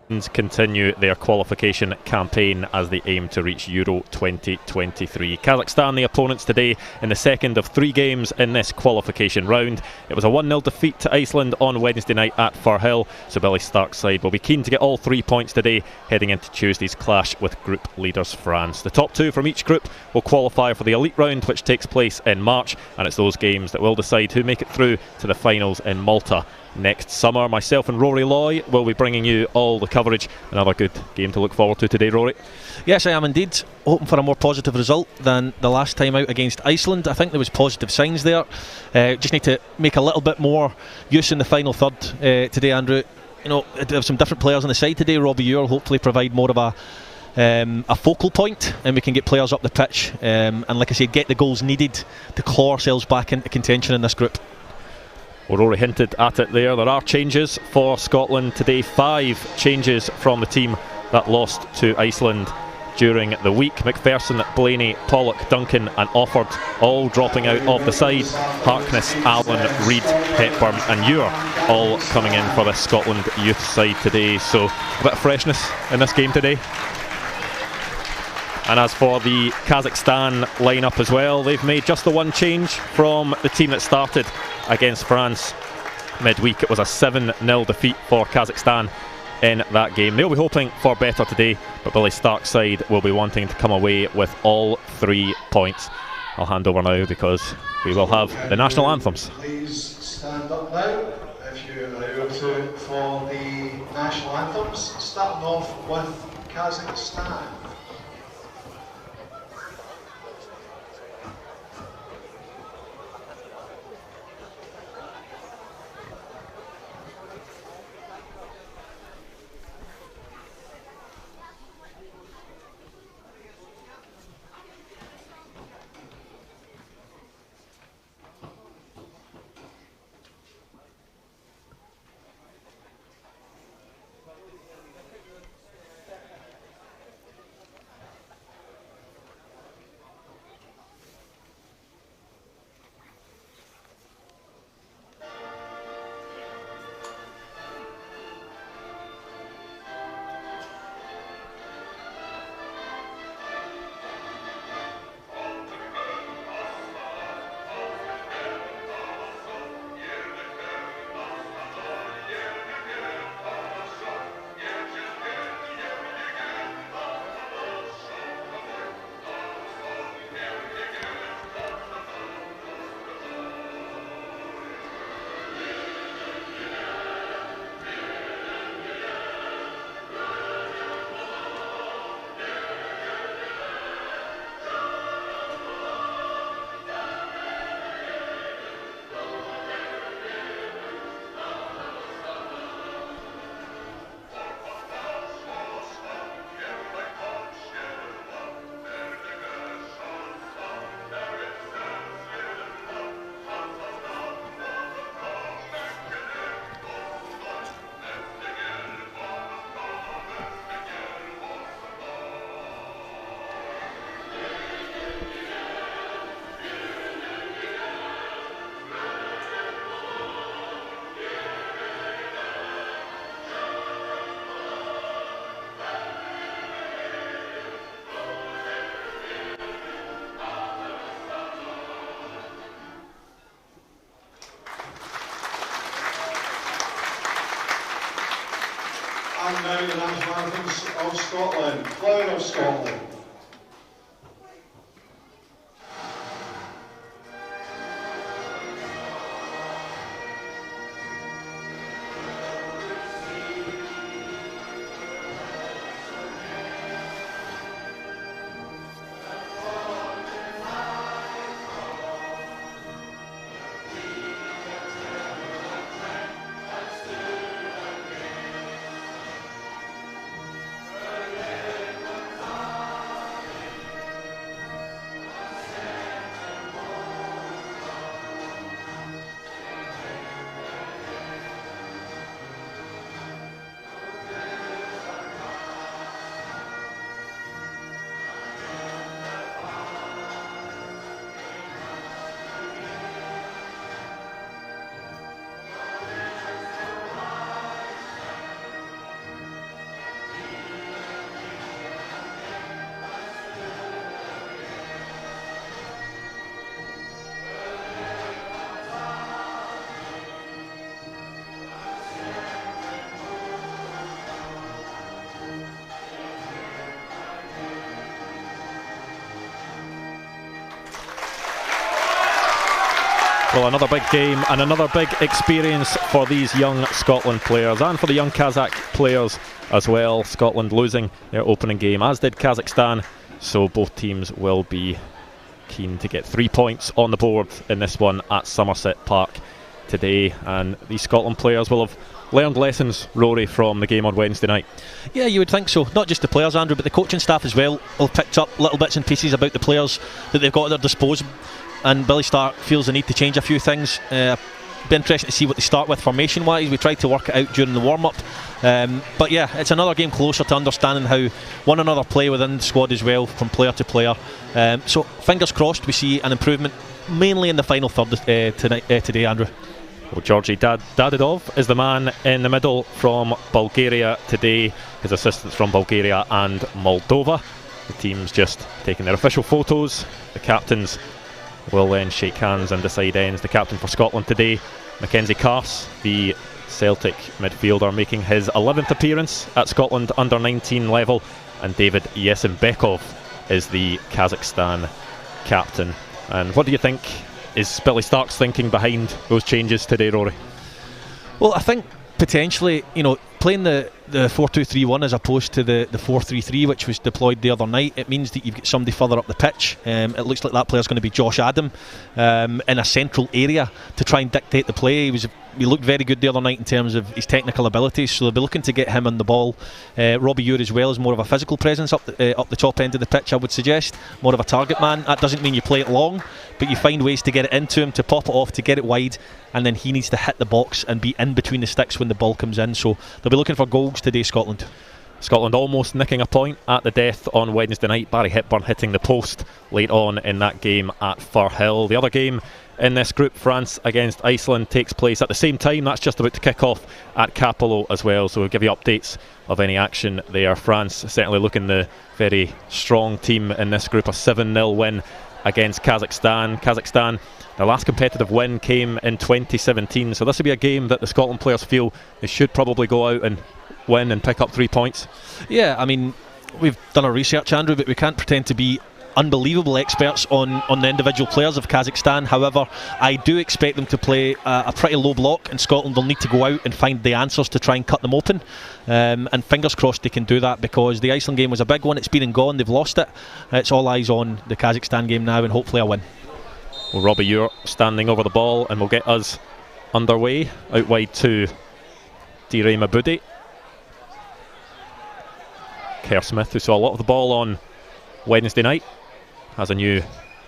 continue their qualification campaign as they aim to reach Euro 2023. Kazakhstan, the opponents today in the second of 3 games in this qualification round. It was a 1-0 defeat to Iceland on Wednesday night at Firhill, so Billy Stark's side will be keen to get all 3 points today, heading into Tuesday's clash with group leaders France. The top 2 from each group will qualify for the elite round, which takes place in March, and it's those games that will decide who make it through to the finals in Malta next summer. Myself and Rory Loy will be bringing you all the coverage. Another good game to look forward to today, Rory. Yes, I am indeed. Hoping for a more positive result than the last time out against Iceland. I think there was positive signs there. Just need to make a little bit more use in the final third today, Andrew. You know, have some different players on the side today. Robbie Earle hopefully provide more of a focal point, and we can get players up the pitch and, like I said, get the goals needed to claw ourselves back into contention in this group. Well, Rory hinted at it there. There are changes for Scotland today. 5 changes from the team that lost to Iceland during the week. McPherson, Blaney, Pollock, Duncan and Offord all dropping out of the side. Harkness, Allen, Reid, Hepburn and Ewer all coming in for the Scotland youth side today. So a bit of freshness in this game today. And as for the Kazakhstan lineup as well, they've made just the one change from the team that started against France midweek. It was a 7-0 defeat for Kazakhstan in that game. They'll be hoping for better today, but Billy Stark's side will be wanting to come away with all 3 points. I'll hand over now because we will have the national anthems. Please stand up now if you are able to for the national anthems, starting off with Kazakhstan. And now the national anthems of Scotland, Flower of Scotland. Well, another big game and another big experience for these young Scotland players and for the young Kazakh players as well. Scotland losing their opening game, as did Kazakhstan, so both teams will be keen to get 3 points on the board in this one at Somerset Park today. And these Scotland players will have learned lessons, Rory, from the game on Wednesday night. Yeah, you would think so. Not just the players, Andrew, but the coaching staff as well will have picked up little bits and pieces about the players that they've got at their disposal. And Billy Stark feels the need to change a few things. Be interesting to see what they start with formation wise. We tried to work it out during the warm up, but yeah, it's another game closer to understanding how one another play within the squad as well, from player to player. So fingers crossed we see an improvement, mainly in the final third today, Andrew. Well, Georgi Dadidov is the man in the middle from Bulgaria today. His assistants from Bulgaria and Moldova. The team's just taking their official photos. The captains will then shake hands and decide ends. The captain for Scotland today, Mackenzie Carse, the Celtic midfielder, making his 11th appearance at Scotland under-19 level, and David Yesenbekov is the Kazakhstan captain. And what do you think is Billy Stark's thinking behind those changes today, Rory? Well, I think potentially, playing the 4-2-3-1 as opposed to the 4-3-3 which was deployed the other night, it means that you've got somebody further up the pitch. It looks like that player's going to be Josh Adam in a central area to try and dictate the play. He looked very good the other night in terms of his technical abilities, so they'll be looking to get him on the ball. Robbie Ure as well is more of a physical presence up the top end of the pitch, I would suggest. More of a target man. That doesn't mean you play it long, but you find ways to get it into him, to pop it off, to get it wide, and then he needs to hit the box and be in between the sticks when the ball comes in. So they'll be looking for goals today, Scotland. Scotland almost nicking a point at the death on Wednesday night. Barry Hepburn hitting the post late on in that game at Firhill. The other game in this group, France against Iceland, takes place at the same time. That's just about to kick off at Capello as well, so we'll give you updates of any action there. France certainly looking the very strong team in this group. A 7-0 win against Kazakhstan. Kazakhstan, their last competitive win came in 2017, so this will be a game that the Scotland players feel they should probably go out and win and pick up 3 points. Yeah, I mean, we've done our research, Andrew, but we can't pretend to be unbelievable experts on the individual players of Kazakhstan. However, I do expect them to play a pretty low block, and Scotland will need to go out and find the answers to try and cut them open, and fingers crossed they can do that, because the Iceland game was a big one. It's been and gone, they've lost it. It's all eyes on the Kazakhstan game now, and hopefully a win. Well, Robbie Ure standing over the ball and will get us underway. Out wide to Dire Mabudi. Kerr Smith, who saw a lot of the ball on Wednesday night, has a new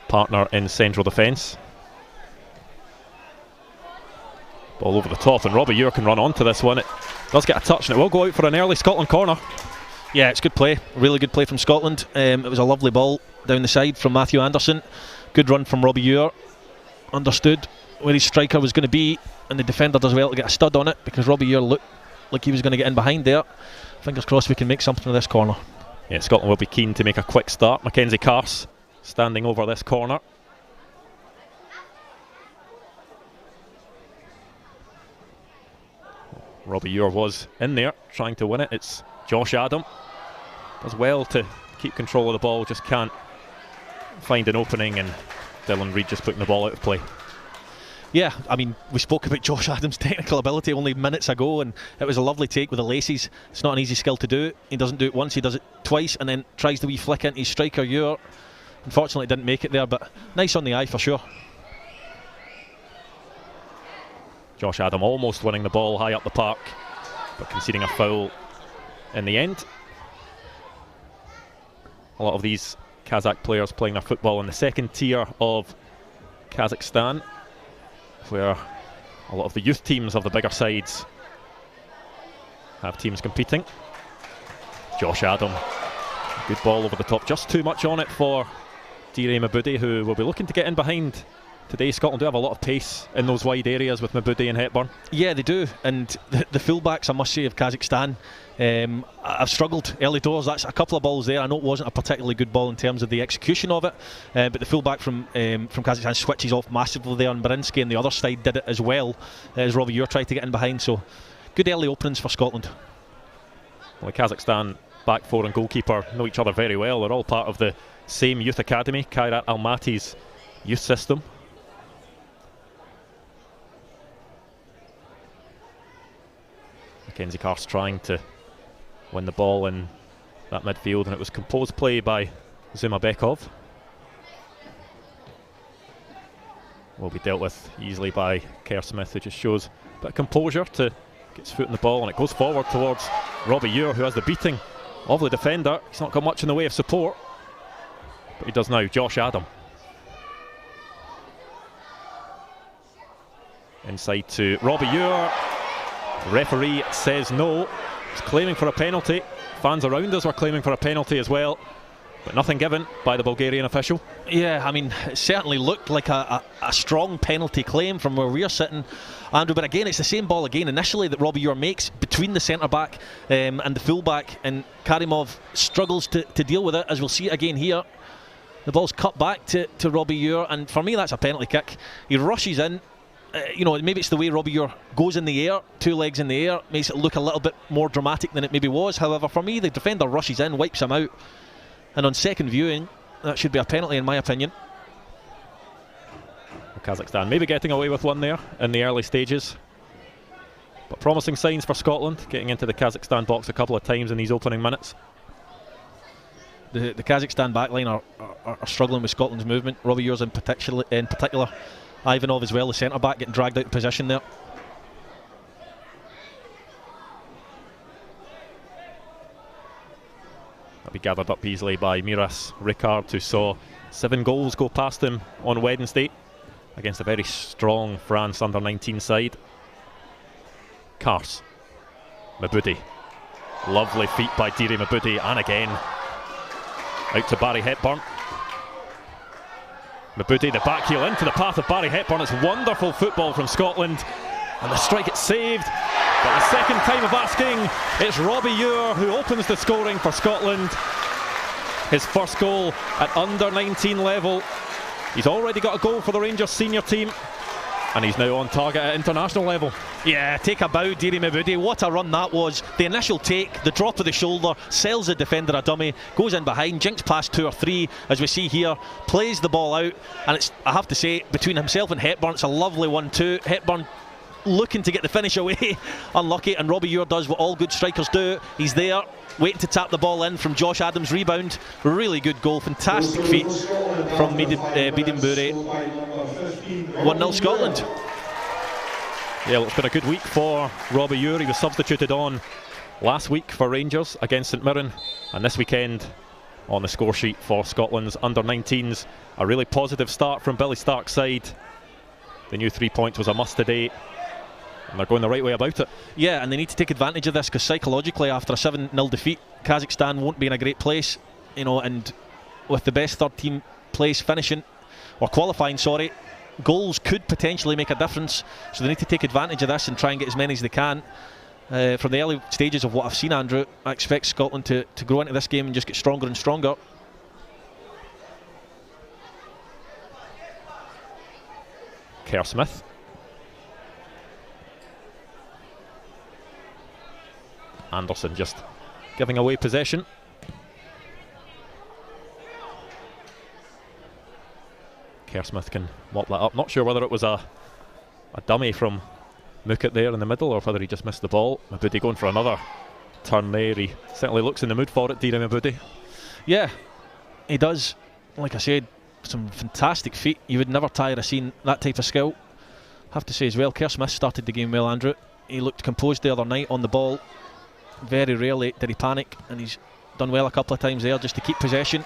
partner in central defence. Ball over the top, and Robbie Ure can run onto this one. It does get a touch, and it will go out for an early Scotland corner. Yeah, it's good play, really good play from Scotland. It was a lovely ball down the side from Matthew Anderson. Good run from Robbie Ure. Understood where his striker was going to be, and the defender does well to get a stud on it, because Robbie Ure looked like he was going to get in behind there. Fingers crossed we can make something of this corner. Yeah, Scotland will be keen to make a quick start. Mackenzie Carse standing over this corner. Robbie Ure was in there trying to win it. It's Josh Adam. Does well to keep control of the ball, just can't find an opening, and Dylan Reid just putting the ball out of play. Yeah, I mean, we spoke about Josh Adams' technical ability only minutes ago, and it was a lovely take with the laces. It's not an easy skill to do. He doesn't do it once, he does it twice, and then tries the wee flick into his striker Ure. Unfortunately didn't make it there, but nice on the eye for sure. Josh Adam almost winning the ball high up the park, but conceding a foul in the end. A lot of these Kazakh players playing their football in the second tier of Kazakhstan, where a lot of the youth teams of the bigger sides have teams competing. Josh Adam, good ball over the top, just too much on it for Dire Mabudi, who will be looking to get in behind today. Scotland do have a lot of pace in those wide areas with Mabudi and Hepburn. Yeah, they do, and the fullbacks, I must say, of Kazakhstan have struggled early doors. That's a couple of balls there. I know it wasn't a particularly good ball in terms of the execution of it, but the fullback from Kazakhstan switches off massively there, and Barinsky on the other side did it as well as Robbie Ure tried to get in behind. So good early openings for Scotland. Well, the Kazakhstan back four and goalkeeper know each other very well. They're all part of the same youth academy, Kairat Almaty's youth system. Mackenzie Carse trying to win the ball in that midfield, and it was composed play by Zumabekov. Will be dealt with easily by Kerr Smith, who just shows a bit of composure to get his foot in the ball, and it goes forward towards Robbie Ure, who has the beating of the defender. He's not got much in the way of support, but he does now. Josh Adam inside to Robbie Ure. The referee says no. He's claiming for a penalty. Fans around us were claiming for a penalty as well, but nothing given by the Bulgarian official. Yeah, I mean, it certainly looked like a strong penalty claim from where we're sitting, Andrew, but again, it's the same ball again initially that Robbie Ure makes between the centre-back and the full-back, and Karimov struggles to deal with it, as we'll see it again here. The ball's cut back to Robbie Ure, and for me that's a penalty kick. He rushes in. Maybe it's the way Robbie Ure goes in the air, two legs in the air, makes it look a little bit more dramatic than it maybe was. However, for me, the defender rushes in, wipes him out, and on second viewing, that should be a penalty in my opinion. Kazakhstan maybe getting away with one there in the early stages, but promising signs for Scotland, getting into the Kazakhstan box a couple of times in these opening minutes. The Kazakhstan backline are struggling with Scotland's movement. Robbie Ure's in particular. Ivanov as well, the centre-back, getting dragged out of position there. That'll be gathered up easily by Miras Ricard, who saw 7 goals go past him on Wednesday against a very strong France under-19 side. Carse. Mabudi. Lovely feet by Diri Mabudi, and again out to Barry Hepburn. Mabudi, the back heel into the path of Barry Hepburn. It's wonderful football from Scotland, and the strike gets saved. But the second time of asking, it's Robbie Ure who opens the scoring for Scotland. His first goal at under-19 level. He's already got a goal for the Rangers senior team, and he's now on target at international level. Yeah, take a bow, Diri Mabudi. What a run that was. The initial take, the drop of the shoulder, sells the defender a dummy, goes in behind, jinks past 2 or 3, as we see here, plays the ball out, and it's, I have to say, between himself and Hepburn, it's a lovely 1-2. Hepburn looking to get the finish away, unlucky, and Robbie Ure does what all good strikers do. He's there, waiting to tap the ball in from Josh Adams' rebound. Really good goal, fantastic feet from Bidinburi. 1-0 Scotland. Yeah, well, it's been a good week for Robbie Ure. He was substituted on last week for Rangers against St Mirren, and this weekend on the score sheet for Scotland's under-19s. A really positive start from Billy Stark's side. The new 3 points was a must today, and they're going the right way about it. Yeah, and they need to take advantage of this, because psychologically after a 7-0 defeat, Kazakhstan won't be in a great place, and with the best third team place finishing, or qualifying, sorry, goals could potentially make a difference, so they need to take advantage of this and try and get as many as they can. From the early stages of what I've seen, Andrew, I expect Scotland to grow into this game and just get stronger and stronger. Kerr Smith. Anderson just giving away possession. Kerr Smith can mop that up. Not sure whether it was a dummy from Mukut there in the middle, or whether he just missed the ball. Mabudi going for another turn there. He certainly looks in the mood for it, Diri Mabudi. Yeah, he does. Like I said, some fantastic feet. You would never tire of seeing that type of skill. Have to say as well, Kerr Smith started the game well, Andrew. He looked composed the other night on the ball. Very rarely did he panic, and he's done well a couple of times there just to keep possession,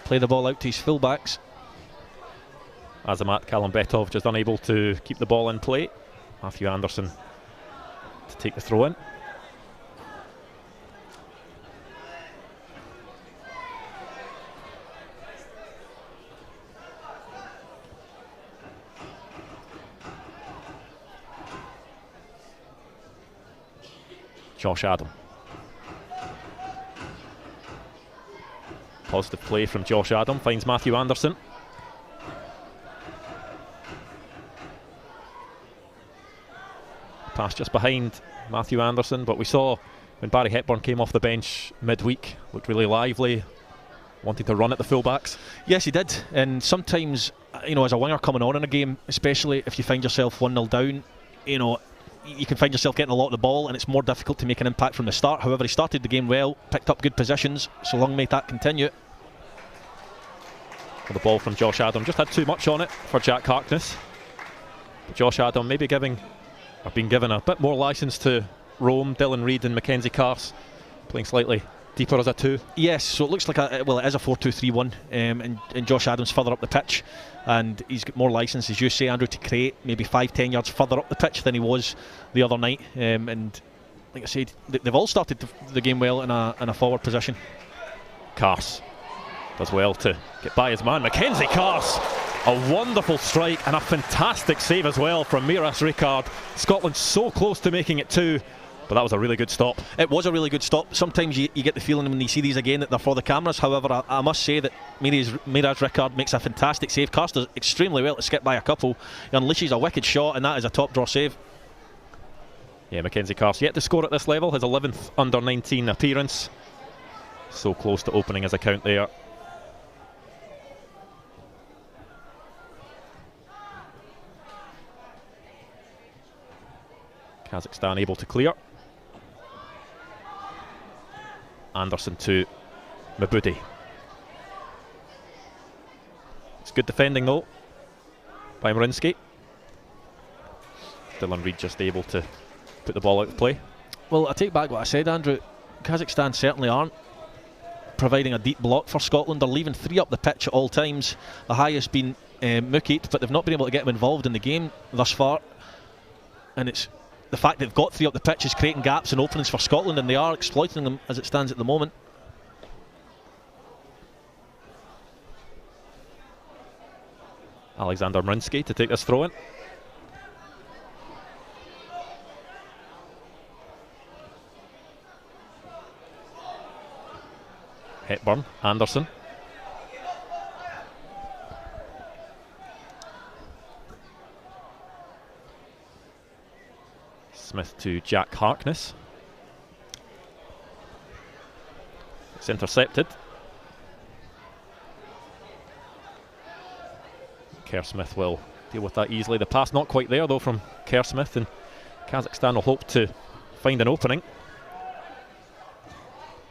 play the ball out to his full-backs. Azamat Kalambetov just unable to keep the ball in play. Matthew Anderson to take the throw in. Josh Adam. Positive play from Josh Adam, finds Matthew Anderson. Pass just behind Matthew Anderson, but we saw when Barry Hepburn came off the bench midweek, looked really lively, wanted to run at the fullbacks. Yes, he did, and sometimes, as a winger coming on in a game, especially if you find yourself 1-0 down, you can find yourself getting a lot of the ball, and it's more difficult to make an impact from the start. However, he started the game well, picked up good positions, so long may that continue. Well, the ball from Josh Adam just had too much on it for Jack Harkness. But Josh Adam maybe being given a bit more licence to roam. Dylan Reid and Mackenzie Cars playing slightly deeper as a 2. Yes, so it looks like it is a 4-2-3-1, and Josh Adams further up the pitch, and he's got more licence, as you say, Andrew, to create maybe 5-10 yards further up the pitch than he was the other night. And like I said, they've all started the game well in a forward position. Cars does well to get by his man. Mackenzie Cars, a wonderful strike and a fantastic save as well from Miras Ricard. Scotland so close to making it 2, but that was a really good stop. It was a really good stop. Sometimes you get the feeling when you see these again that they're for the cameras. However, I must say that Miras Ricard makes a fantastic save. Cars does extremely well to skip by a couple. He unleashes a wicked shot, and that is a top draw save. Yeah, Mackenzie Cars yet to score at this level, his 11th under-19 appearance. So close to opening his account there. Kazakhstan able to clear. Anderson to Mabudi. It's good defending though by Marinsky. Dylan Reid just able to put the ball out of play. Well, I take back what I said, Andrew. Kazakhstan certainly aren't providing a deep block for Scotland. They're leaving 3 up the pitch at all times. The high has been Mukit, but they've not been able to get him involved in the game thus far. And it's the fact that they've got 3 up the pitch is creating gaps and openings for Scotland, and they are exploiting them as it stands at the moment. Alexander Marinsky to take this throw in. Hepburn, Anderson. Smith to Jack Harkness. It's intercepted. Kerr Smith will deal with that easily. The pass not quite there though from Kerr Smith, and Kazakhstan will hope to find an opening.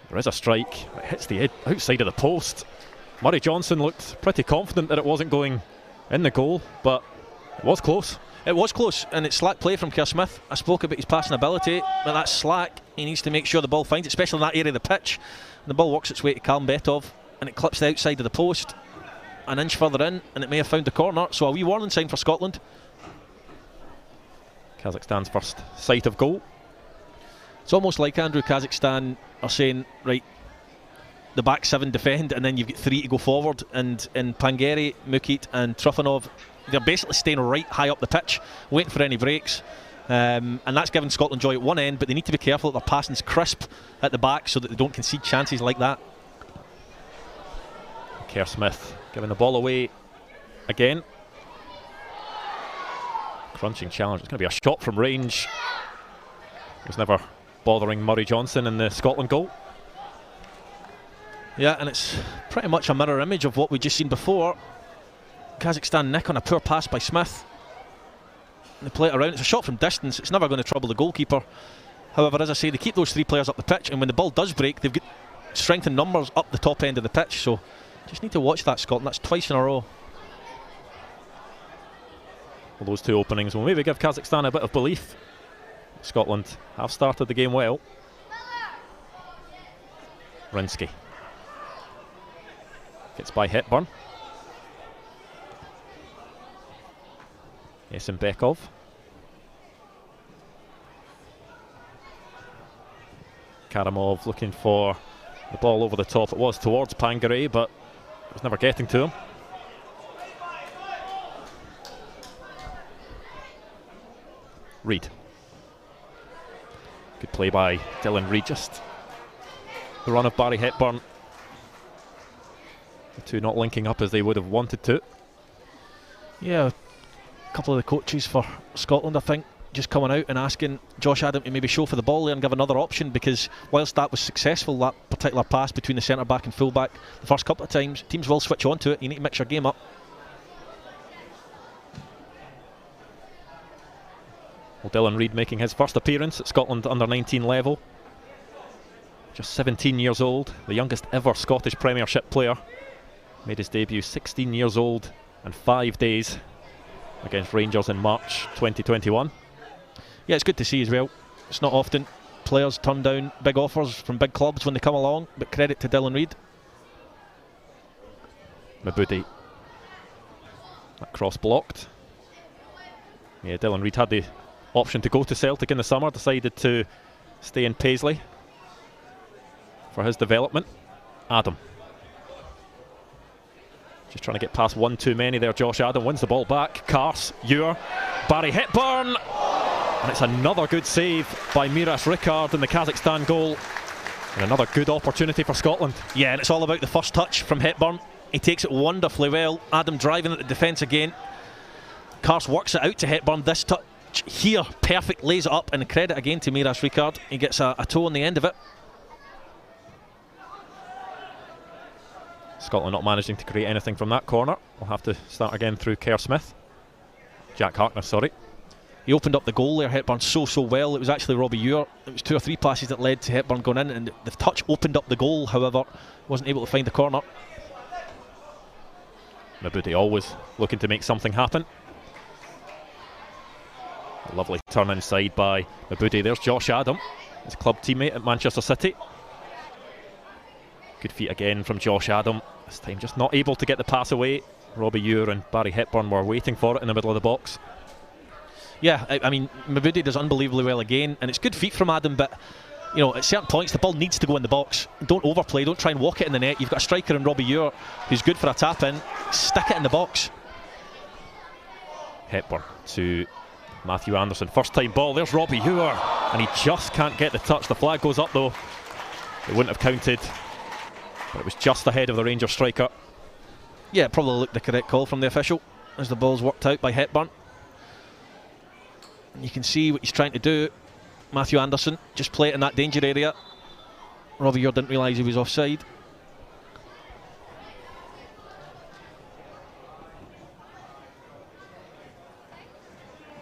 There is a strike. It hits the outside of the post. Murray Johnson looked pretty confident that it wasn't going in the goal, but it was close. It was close, and it's slack play from Kerr Smith. I spoke about his passing ability, but that's slack. He needs to make sure the ball finds it, especially in that area of the pitch. And the ball works its way to Kalmbetov, and it clips the outside of the post. An inch further in, and it may have found the corner. So a wee warning sign for Scotland. Kazakhstan's first sight of goal. It's almost like, Andrew, Kazakhstan are saying, right, the back 7 defend, and then you've got 3 to go forward. And in Pangeri, Mukit and Trufanov, they're basically staying right high up the pitch, waiting for any breaks. And that's given Scotland joy at one end, but they need to be careful that their passing's crisp at the back so that they don't concede chances like that. Kerr Smith giving the ball away again. Crunching challenge. It's going to be a shot from range. It was never bothering Murray Johnson in the Scotland goal. Yeah, and it's pretty much a mirror image of what we've just seen before. Kazakhstan nick on a poor pass by Smith. They play it around. It's a shot from distance. It's never going to trouble the goalkeeper. However, as I say, they keep those 3 players up the pitch, and when the ball does break, they've got strength in numbers up the top end of the pitch. So just need to watch that, Scotland. That's twice in a row. Well, those 2 openings will maybe give Kazakhstan a bit of belief. Scotland have started the game well. Rinsky gets by Hepburn. Esenbekov. Karamov looking for the ball over the top. It was towards Pangare, but it was never getting to him. Reid. Good play by Dylan Reid. Just the run of Barry Hepburn. The 2 not linking up as they would have wanted to. Yeah, a couple of the coaches for Scotland, I think, just coming out and asking Josh Adam to maybe show for the ball there and give another option, because whilst that was successful, that particular pass between the centre back and full back, the first couple of times, teams will switch on to it. You need to mix your game up. Well, Dylan Reid making his first appearance at Scotland under-19 level. Just 17 years old, the youngest ever Scottish Premiership player. Made his debut 16 years old and 5 days against Rangers in March 2021. Yeah, it's good to see as well. It's not often players turn down big offers from big clubs when they come along, but credit to Dylan Reid. Mabudi. That cross blocked. Yeah, Dylan Reid had the option to go to Celtic in the summer, decided to stay in Paisley for his development. Adam. Just trying to get past one too many there. Josh Adam wins the ball back. Kars, Ewer, Barry Hepburn. And it's another good save by Miras Ricard in the Kazakhstan goal. And another good opportunity for Scotland. Yeah, and it's all about the first touch from Hepburn. He takes it wonderfully well. Adam driving at the defence again. Kars works it out to Hepburn. This touch here, perfect, lays it up, and credit again to Miras Ricard. He gets a toe on the end of it. Scotland not managing to create anything from that corner. We'll have to start again through Kerr Smith. Jack Harkness, sorry. He opened up the goal there, Hepburn, so well. It was actually Robbie Ewer. It was 2 or 3 passes that led to Hepburn going in, and the touch opened up the goal, however, wasn't able to find the corner. Mabudi always looking to make something happen. A lovely turn inside by Mabudi. There's Josh Adam, his club teammate at Manchester City. Good feet again from Josh Adam. This time just not able to get the pass away. Robbie Ewer and Barry Hepburn were waiting for it in the middle of the box. Yeah, I mean, Mabudi does unbelievably well again, and it's good feet from Adam, but you know, at certain points the ball needs to go in the box. Don't overplay, don't try and walk it in the net. You've got a striker in Robbie Ewer who's good for a tap in. Stick it in the box. Hepburn to Matthew Anderson, first time ball. There's Robbie Ewer, and he just can't get the touch. The flag goes up though. It wouldn't have counted, but it was just ahead of the Rangers striker. Yeah, probably looked the correct call from the official as the ball's worked out by Hepburn. You can see what he's trying to do. Matthew Anderson, just play it in that danger area. Robbie Ewer didn't realise he was offside.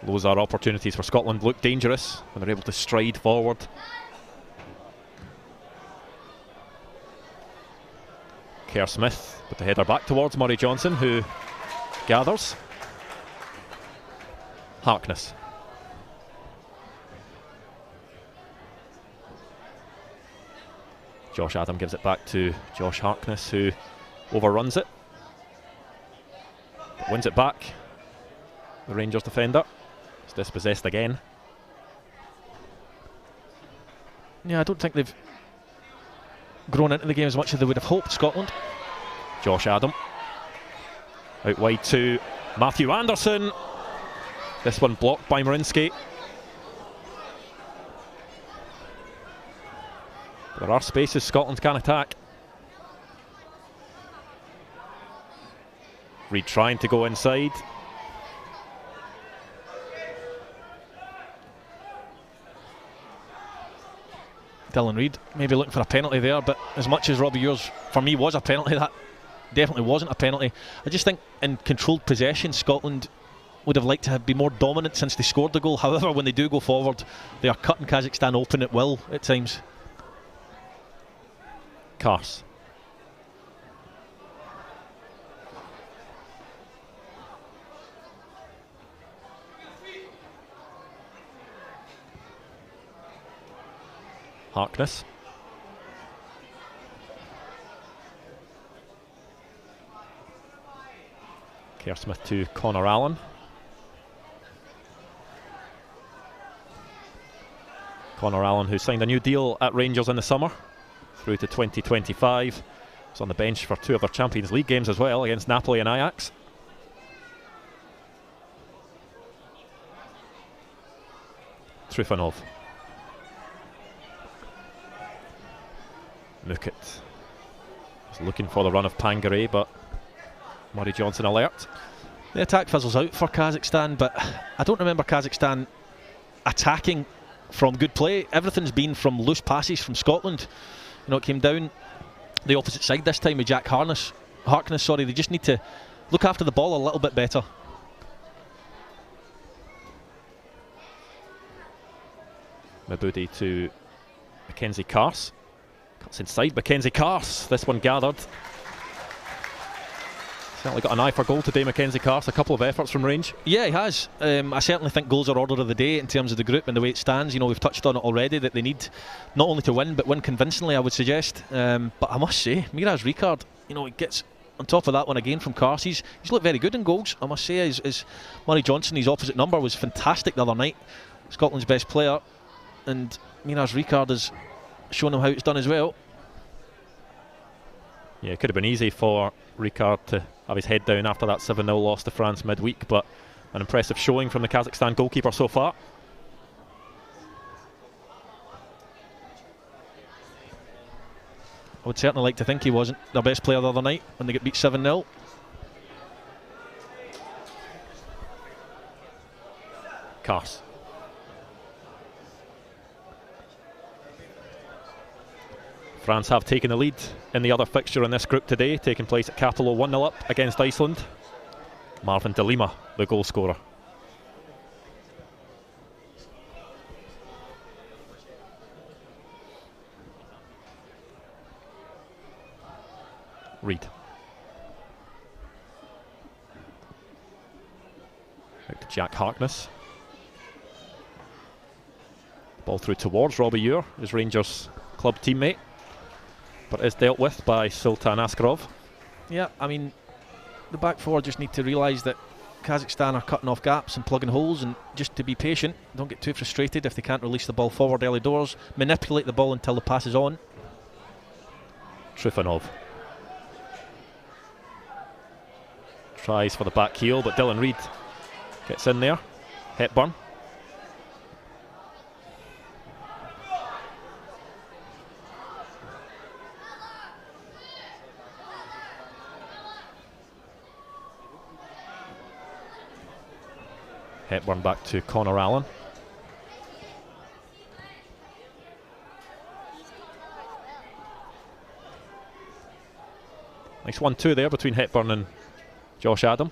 Those are opportunities for Scotland. Look dangerous when they're able to stride forward. Kerr Smith with the header back towards Murray Johnson, who gathers. Harkness. Josh Adam gives it back to Josh Harkness, who overruns it. But wins it back. The Rangers defender is dispossessed again. Yeah, I don't think they've grown into the game as much as they would have hoped, Scotland. Josh Adam. Out wide to Matthew Anderson. This one blocked by Marinsky. There are spaces Scotland can attack. Reid trying to go inside. Dylan Reid maybe looking for a penalty there, but as much as Robbie Ewer's for me was a penalty, that definitely wasn't a penalty. I just think in controlled possession Scotland would have liked to be more dominant since they scored the goal. However, when they do go forward, they are cutting Kazakhstan open at will at times. Kars. Harkness. Kerr Smith to Connor Allen. Connor Allen, who signed a new deal at Rangers in the summer through to 2025. Was on the bench for 2 of their Champions League games as well, against Napoli and Ajax. Trifonov. Mukit was looking for the run of Pangaray, but Murray Johnson alert. The attack fizzles out for Kazakhstan, but I don't remember Kazakhstan attacking from good play. Everything's been from loose passes from Scotland. You know, it came down the opposite side this time with Jack Harkness. They just need to look after the ball a little bit better. Mabudi to Mackenzie Carse. Cuts inside Mackenzie Carse. This one gathered. Certainly got an eye for goal today, Mackenzie Carse. A couple of efforts from range. Yeah, he has. I certainly think goals are order of the day in terms of the group and the way it stands. You know, we've touched on it already that they need not only to win, but win convincingly, I would suggest. But I must say, Miraz Ricard, you know, he gets on top of that one again from Carse. He's looked very good in goals, I must say. His Murray Johnson, his opposite number, was fantastic the other night. Scotland's best player. And Miraz Ricard has shown him how it's done as well. Yeah, it could have been easy for Ricard to have his head down after that 7-0 loss to France midweek, but an impressive showing from the Kazakhstan goalkeeper so far. I would certainly like to think he wasn't their best player the other night when they get beat 7-0. Carse. France have taken the lead in the other fixture in this group today, taking place at Capello, 1-0 up against Iceland. Marvin de Lima, the goal scorer. Reid. Out to Jack Harkness. Ball through towards Robbie Ure, his Rangers club teammate, but is dealt with by Sultan Askarov. Yeah, I mean, the back four just need to realise that Kazakhstan are cutting off gaps and plugging holes, and just to be patient, don't get too frustrated if they can't release the ball forward early doors, manipulate the ball until the pass is on. Trifonov tries for the back heel, but Dylan Reid gets in there. Hepburn. Hepburn back to Connor Allen. Nice 1-2 there between Hepburn and Josh Adam.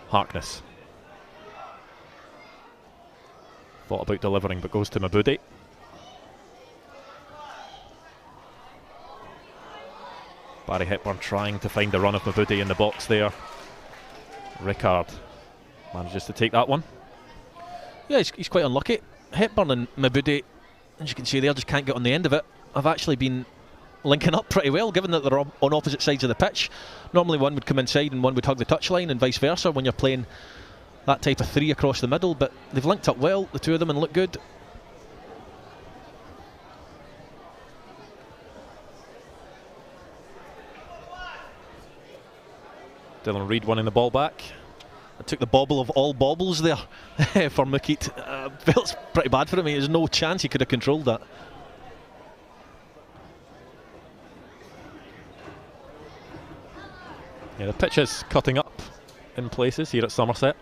Harkness. Thought about delivering but goes to Mabudi. Barry Hepburn trying to find the run of Mabudi in the box there. Ricard manages to take that one. Yeah, he's quite unlucky. Hepburn and Mabudi, as you can see there, just can't get on the end of it. I've actually been linking up pretty well, given that they're on opposite sides of the pitch. Normally one would come inside and one would hug the touchline, and vice versa when you're playing that type of three across the middle, but they've linked up well, the two of them, and look good. Dylan Reid winning the ball back. I took the bobble of all bobbles there for Mukit. Felt pretty bad for him. There's no chance he could have controlled that. Yeah, the pitch is cutting up in places here at Somerset.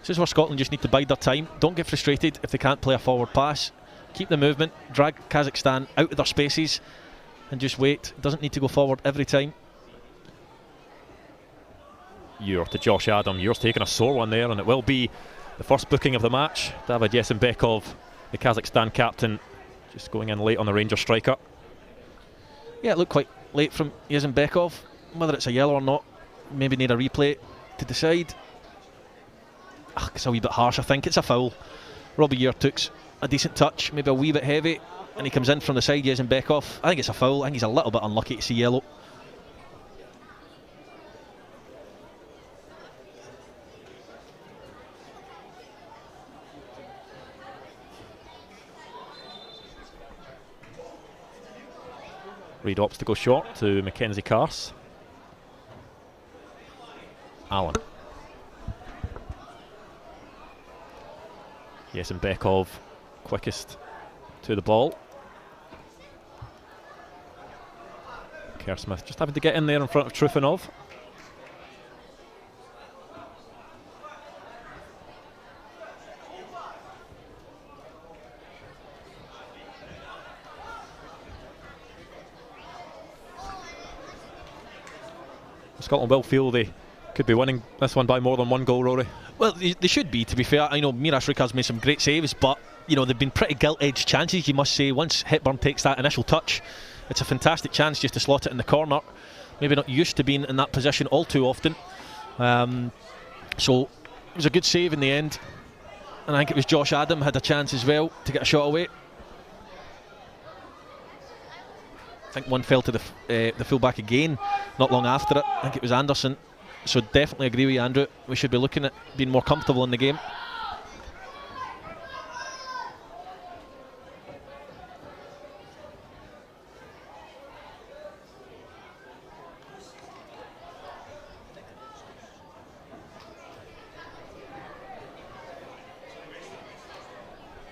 This is where Scotland just need to bide their time. Don't get frustrated if they can't play a forward pass. Keep the movement, drag Kazakhstan out of their spaces, and just wait. Doesn't need to go forward every time. Ure to Josh Adam. Ure's taking a sore one there, and it will be the first booking of the match. David Yesenbekov, the Kazakhstan captain, just going in late on the Rangers striker. Yeah, it looked quite late from Yesenbekov. Whether it's a yellow or not, maybe need a replay to decide. It's a wee bit harsh, I think. It's a foul. Robbie Ure took a decent touch, maybe a wee bit heavy, and he comes in from the side, Yesenbekov. I think it's a foul. I think he's a little bit unlucky to see yellow. Reid opts to go short to Mackenzie Carse. Allen. Yesenbekov quickest to the ball. Kersmith just having to get in there in front of Trifonov. Scotland will feel the Could be winning this one by more than 1 goal, Rory. Well, they should be, to be fair. I know Miras Ruka's made some great saves, but you know, they've been pretty gilt-edged chances, you must say. Once Hepburn takes that initial touch, it's a fantastic chance just to slot it in the corner. Maybe not used to being in that position all too often. So it was a good save in the end, and I think it was Josh Adam had a chance as well to get a shot away. I think one fell to the full-back again not long after it. I think it was Anderson. So definitely agree with you, Andrew. We should be looking at being more comfortable in the game.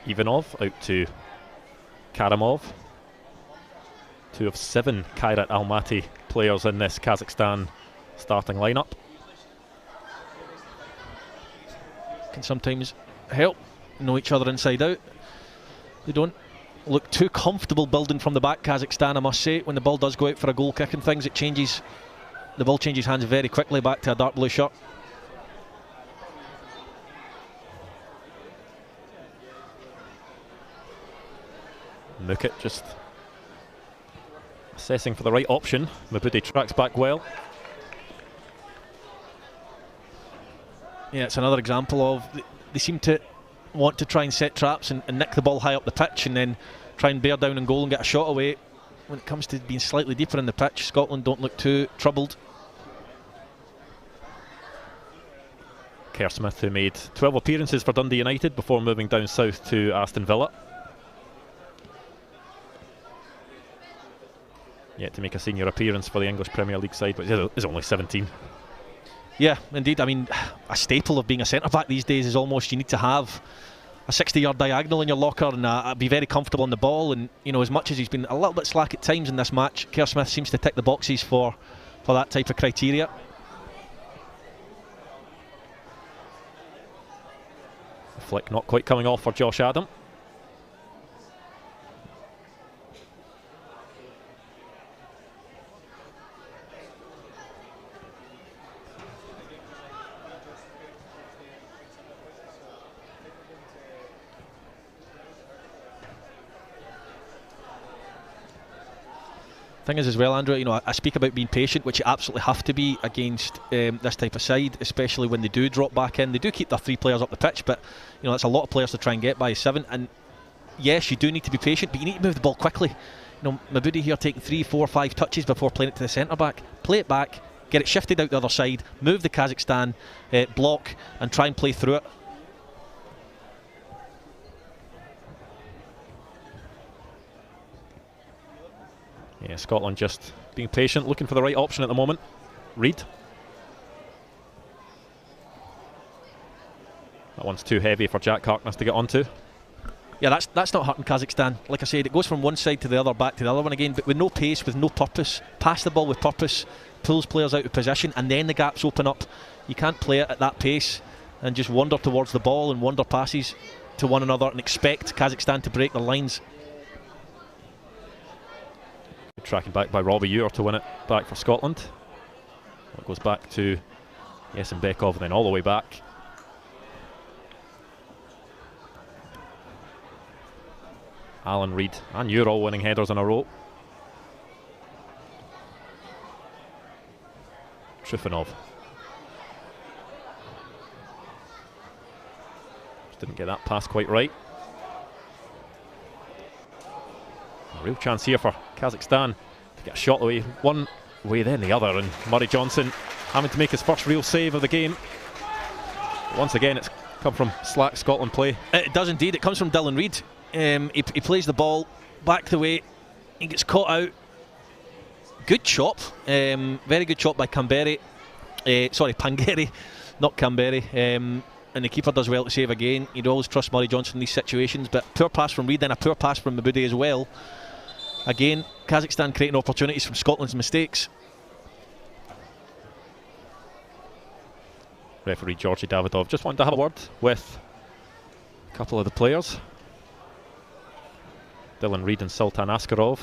Ivanov out to Karamov. 2 of 7 Kairat Almaty players in this Kazakhstan starting lineup. Can sometimes help, know each other inside out. They don't look too comfortable building from the back, Kazakhstan, I must say. When the ball does go out for a goal kick and things, the ball changes hands very quickly back to a dark blue shirt. Mukit just assessing for the right option. Mabudi tracks back well. Yeah, it's another example of they seem to want to try and set traps and nick the ball high up the pitch and then try and bear down and goal and get a shot away. When it comes to being slightly deeper in the pitch, Scotland don't look too troubled. Kerr Smith, who made 12 appearances for Dundee United before moving down south to Aston Villa. Yet to make a senior appearance for the English Premier League side, which is only 17. Yeah, indeed. I mean, a staple of being a centre-back these days is almost you need to have a 60-yard diagonal in your locker and be very comfortable on the ball. And, you know, as much as he's been a little bit slack at times in this match, Kerr Smith seems to tick the boxes for that type of criteria. The flick not quite coming off for Josh Adam. Thing is as well, Andrew, you know, I speak about being patient, which you absolutely have to be against this type of side, especially when they do drop back in. They do keep their 3 players up the pitch, but you know, that's a lot of players to try and get by 7. And yes, you do need to be patient, but you need to move the ball quickly. You know, Mabudi here taking 3, 4, 5 touches before playing it to the centre back. Play it back, get it shifted out the other side, move the Kazakhstan block, and try and play through it. Yeah, Scotland just being patient, looking for the right option at the moment. Reid. That one's too heavy for Jack Harkness to get onto. Yeah, that's not hurting Kazakhstan. Like I said, it goes from one side to the other, back to the other one again, but with no pace, with no purpose. Pass the ball with purpose, pulls players out of position, and then the gaps open up. You can't play it at that pace and just wander towards the ball and wander passes to one another and expect Kazakhstan to break their lines. Tracking back by Robbie Ewer to win it back for Scotland. It goes back to Yesenbekov and then all the way back. Alan Reid and Ewer all winning headers in a row. Trifonov. Just didn't get that pass quite right. A real chance here for Kazakhstan to get a shot away one way then the other, and Murray Johnson having to make his first real save of the game. Once again, it's come from slack Scotland play. It does indeed. It comes from Dylan Reid. He plays the ball back the way, he gets caught out. Good chop, very good chop by Pangeri, not Canberry. And the keeper does well to save again. You'd always trust Murray Johnson in these situations, but poor pass from Reid, then a poor pass from Mabudi as well. Again, Kazakhstan creating opportunities from Scotland's mistakes. Referee Georgi Davidov just wanted to have a word with a couple of the players. Dylan Reid and Sultan Askarov.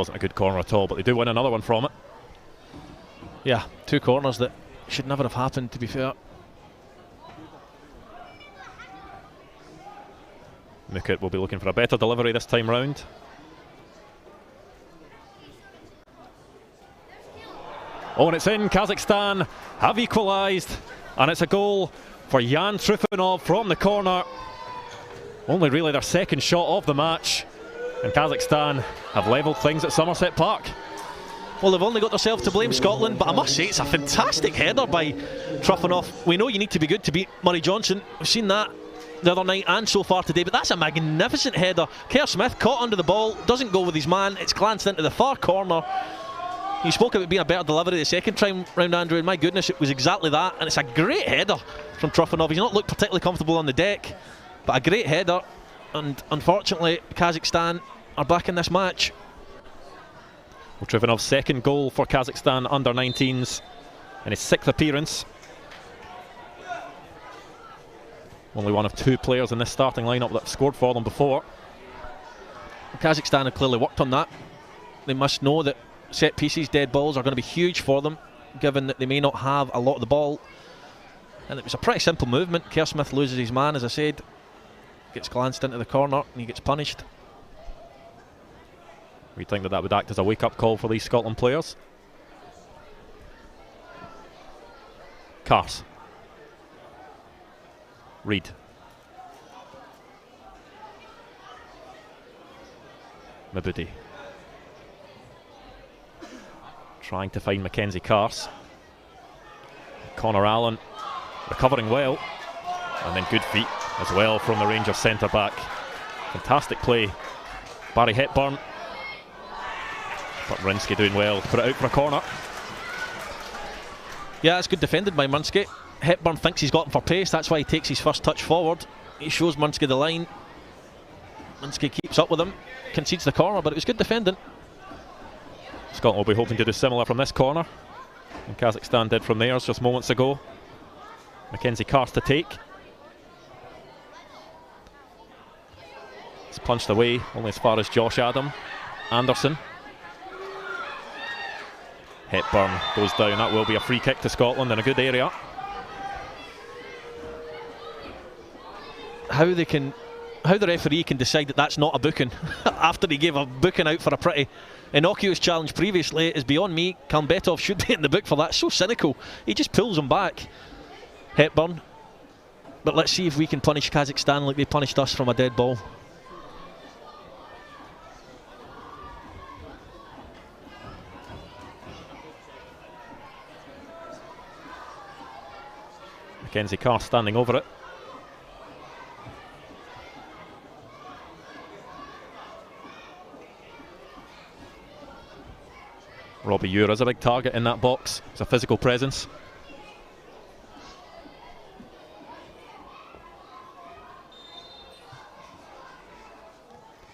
wasn't a good corner at all, but they do win another one from it. Yeah, 2 corners that should never have happened, to be fair. Mukut will be looking for a better delivery this time round. Oh, and it's in. Kazakhstan have equalised, and it's a goal for Jan Trufanov from the corner. Only really their second shot of the match, and Kazakhstan have levelled things at Somerset Park. Well, they've only got themselves to blame, Scotland, but I must say it's a fantastic header by Trufanov. We know you need to be good to beat Murray Johnson. We've seen that the other night and so far today, but that's a magnificent header. Kerr Smith caught under the ball, doesn't go with his man, it's glanced into the far corner. You spoke about being a better delivery the second time round, Andrew, and my goodness, it was exactly that. And it's a great header from Trufanov. He's not looked particularly comfortable on the deck, but a great header. And unfortunately, Kazakhstan are back in this match. Well, Trufanov's second goal for Kazakhstan under-19s in his 6th appearance. Only one of 2 players in this starting lineup that have scored for them before. Kazakhstan have clearly worked on that. They must know that set pieces, dead balls are going to be huge for them, given that they may not have a lot of the ball. And it was a pretty simple movement. Kerr Smith loses his man, as I said, gets glanced into the corner and he gets punished. We think that would act as a wake-up call for these Scotland players. Cars. Reid. Mabudi. Trying to find Mackenzie Carse. Connor Allen recovering well, and then good feet as well from the Rangers centre back. Fantastic play, Barry Hepburn, but Rinsky doing well to put it out for a corner. Yeah, it's good defended by Rinsky. Hepburn thinks he's got him for pace, that's why he takes his first touch forward. He shows Rinsky the line. Rinsky keeps up with him, concedes the corner, but it was good defending. Scotland will be hoping to do similar from this corner, and Kazakhstan did from theirs just moments ago. Mackenzie Carse to take. It's punched away only as far as Josh Anderson. Hepburn goes down. That will be a free kick to Scotland in a good area. How the referee can decide that that's not a booking after he gave a booking out for a pretty innocuous challenge previously is beyond me. Kalmbetov should be in the book for that. So cynical. He just pulls him back, Hepburn. But let's see if we can punish Kazakhstan like they punished us from a dead ball. Mackenzie Carse standing over it. Robbie Ure is a big target in that box. It's a physical presence.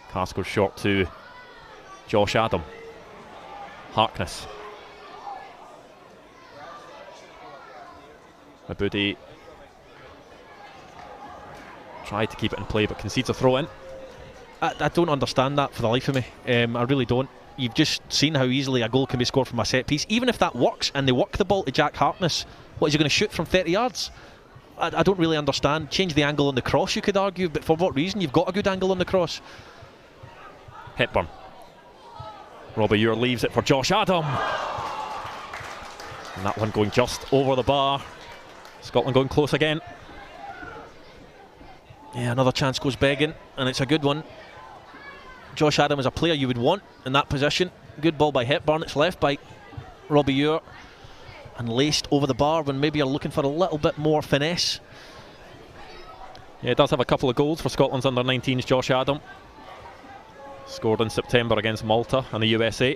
Carse goes short to Josh Adam. Harkness. Mabudi tried to keep it in play but concedes a throw in. I don't understand that for the life of me. I really don't. You've just seen how easily a goal can be scored from a set piece. Even if that works and they work the ball to Jack Harkness, what, is he going to shoot from 30 yards? I don't really understand. Change the angle on the cross, you could argue, but for what reason? You've got a good angle on the cross. Hepburn. Robbie Ure leaves it for Josh Adam. And that one going just over the bar. Scotland going close again. Yeah, another chance goes begging, and it's a good one. Josh Adam is a player you would want in that position. Good ball by Hepburn. It's left by Robbie Ure and laced over the bar when maybe you're looking for a little bit more finesse. Yeah, it does have a couple of goals for Scotland's under-19s, Josh Adam. Scored in September against Malta and the USA.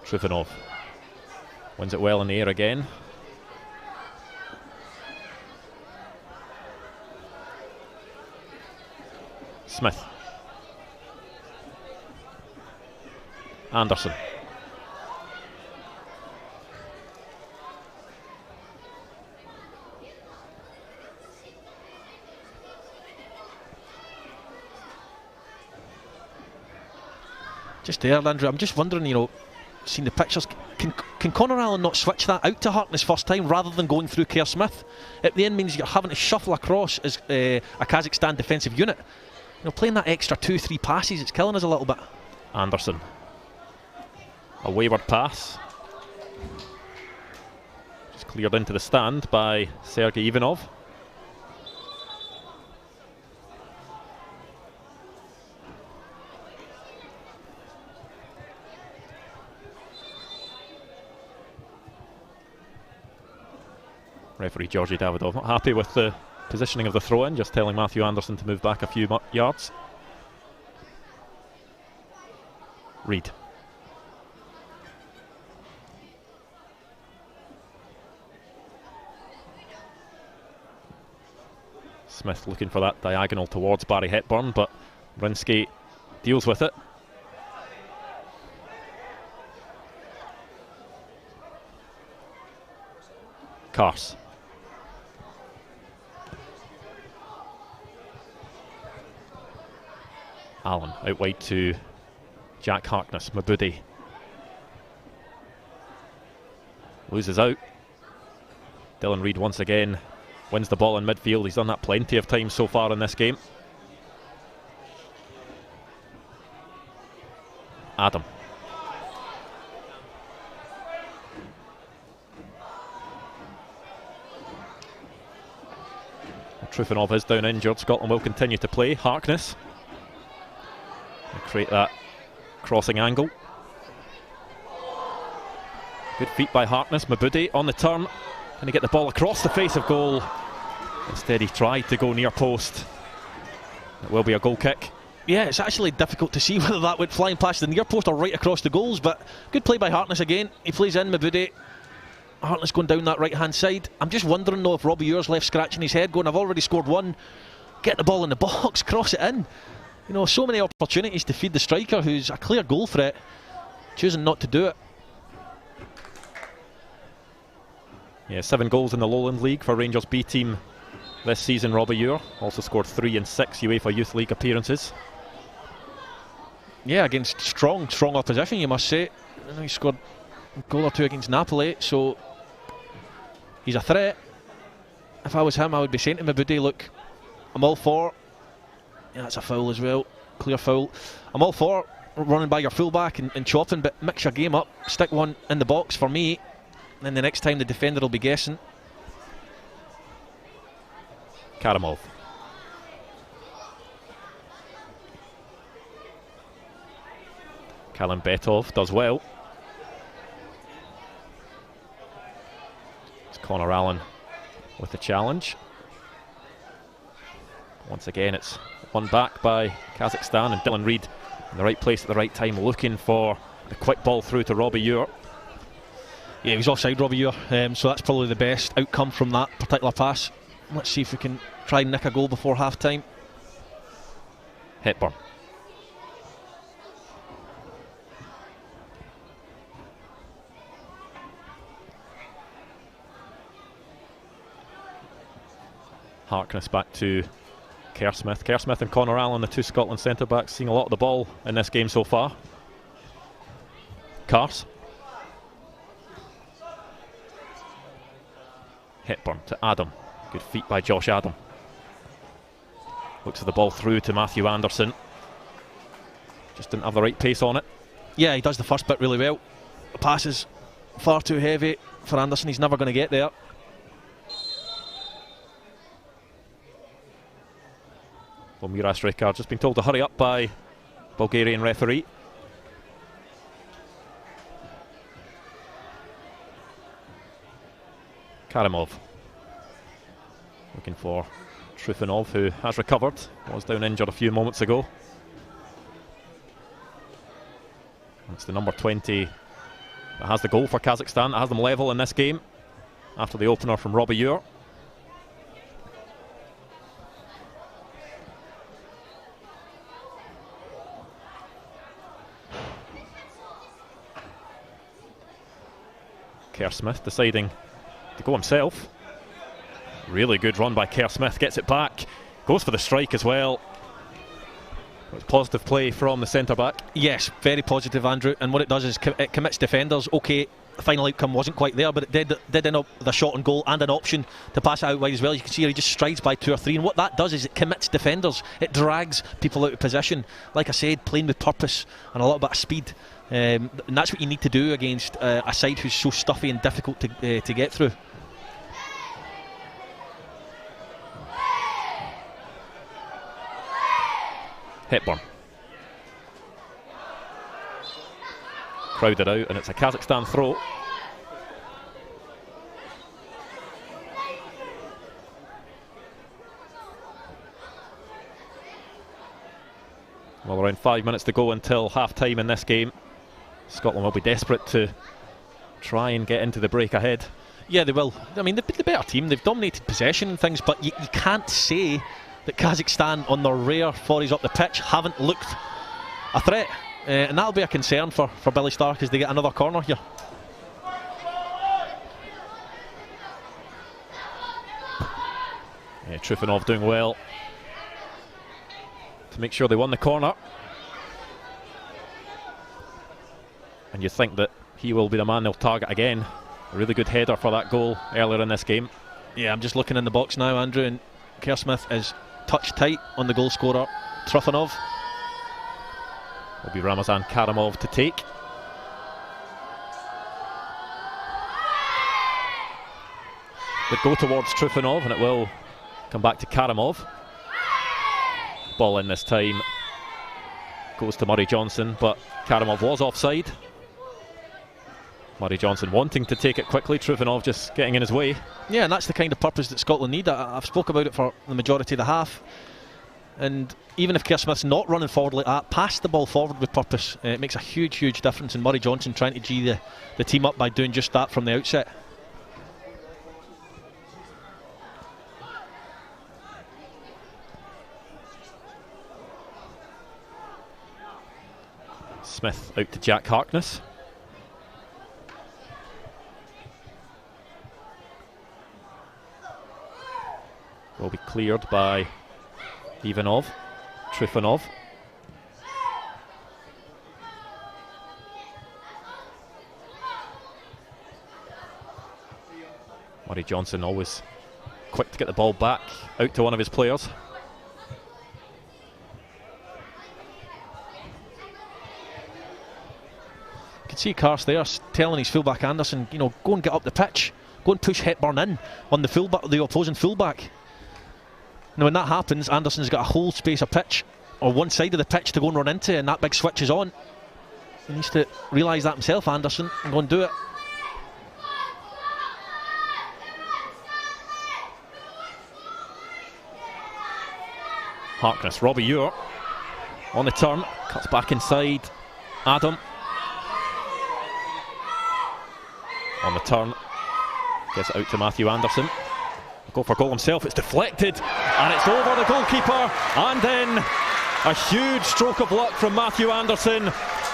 Trufanov wins it well in the air again. Smith. Anderson. Just there, Andrew. I'm just wondering, seeing the pictures, can Conor Allen not switch that out to Harkness first time rather than going through Kerr Smith? At the end means you're having to shuffle across as a Kazakhstan defensive unit. Playing that extra 2-3 passes, it's killing us a little bit. Anderson. A wayward pass. Just cleared into the stand by Sergei Ivanov. Referee Georgi Davidov not happy with the positioning of the throw-in, just telling Matthew Anderson to move back a few yards. Reid. Smith looking for that diagonal towards Barry Hepburn, but Rinsky deals with it. Kars. Allen out wide to Jack Harkness. Mabudi loses out. Dylan Reid once again wins the ball in midfield. He's done that plenty of times so far in this game. Adam. Trufanov is down injured. Scotland will continue to play. Harkness will create that crossing angle. Good feet by Harkness. Mabudi on the turn. Can he get the ball across the face of goal? Instead he tried to go near post. It will be a goal kick. Yeah, it's actually difficult to see whether that went flying past the near post or right across the goals, but good play by Harkness again. He plays in Mabudi. Harkness going down that right hand side. I'm just wondering though if Robbie Ewer's left scratching his head going, I've already scored one, get the ball in the box, cross it in. So many opportunities to feed the striker who's a clear goal threat, choosing not to do it. Yeah, 7 goals in the Lowland League for Rangers B team this season. Robbie Ewer also scored 3 in 6 UEFA Youth League appearances. Yeah, against strong opposition, you must say. He scored a goal or 2 against Napoli, so he's a threat. If I was him, I would be saying to Mabudi, look, I'm all for, yeah, that's a foul as well, clear foul. I'm all for running by your fullback and chopping, but mix your game up, stick one in the box for me, and then the next time the defender will be guessing. Karamov. Kalimbetov does well. It's Conor Allen with the challenge. Once again it's won back by Kazakhstan, and Dylan Reid in the right place at the right time, looking for the quick ball through to Robbie Ewer. Yeah, he was offside, Robbie Ewer, so that's probably the best outcome from that particular pass. Let's see if we can try and nick a goal before half time. Hepburn. Harkness back to Kerr Smith. Kerr Smith and Conor Allen, the 2 Scotland centre backs, seeing a lot of the ball in this game so far. Kars. Hepburn to Adam. Good feet by Josh Adam. Looks at the ball through to Matthew Anderson. Just didn't have the right pace on it. Yeah, he does the first bit really well. The pass is far too heavy for Anderson. He's never going to get there. Well, Miras Rekar just been told to hurry up by Bulgarian referee. Karamov looking for Trufanov, who has recovered, was down injured a few moments ago. It's the number 20 that has the goal for Kazakhstan, that has them level in this game after the opener from Robbie Ewer. Kerr Smith deciding to go himself. Really good run by Kerr Smith, gets it back, goes for the strike as well. It's positive play from the centre-back. Yes, very positive, Andrew. And what it does is it commits defenders. Okay, the final outcome wasn't quite there, but it did end up with a shot on goal and an option to pass it out wide as well. You can see here he just strides by 2 or 3, and what that does is it commits defenders. It drags people out of position. Like I said, playing with purpose and a little bit of speed. And that's what you need to do against a side who's so stuffy and difficult to get through. Hepburn. Crowded out, and it's a Kazakhstan throw. Well, around 5 minutes to go until half-time in this game. Scotland will be desperate to try and get into the break ahead. Yeah, they will. I mean, they've been the better team. They've dominated possession and things, but you can't say that Kazakhstan, on their rare forays up the pitch, haven't looked a threat. And that'll be a concern for Billy Stark as they get another corner here. Yeah, Trufanov doing well to make sure they won the corner. And you think that he will be the man they'll target again. A really good header for that goal earlier in this game. Yeah, I'm just looking in the box now, Andrew, and Kerr Smith is touch tight on the goal scorer, Trufanov. Will be Ramazan Karimov to take. The go towards Trufanov, and it will come back to Karimov. Ball in this time goes to Murray Johnson, but Karimov was offside. Murray Johnson wanting to take it quickly, Trufanov just getting in his way. Yeah, and that's the kind of purpose that Scotland need. I've spoke about it for the majority of the half. And even if Kerr Smith's not running forward like that, pass the ball forward with purpose. It makes a huge, huge difference. And Murray Johnson trying to G the team up by doing just that from the outset. Smith out to Jack Harkness. Will be cleared by Ivanov, Trufanov. Murray Johnson always quick to get the ball back out to one of his players. You can see Cars there telling his fullback Anderson, you know, go and get up the pitch, go and push Hepburn in on the opposing fullback. Now when that happens, Anderson's got a whole space of pitch, or one side of the pitch to go and run into, and that big switch is on. He needs to realise that himself, Anderson, and go and do it. Harkness, Robbie Ure on the turn, cuts back inside. Adam on the turn, gets it out to Matthew Anderson. Go for goal himself, it's deflected and it's over the goalkeeper, and then a huge stroke of luck from Matthew Anderson.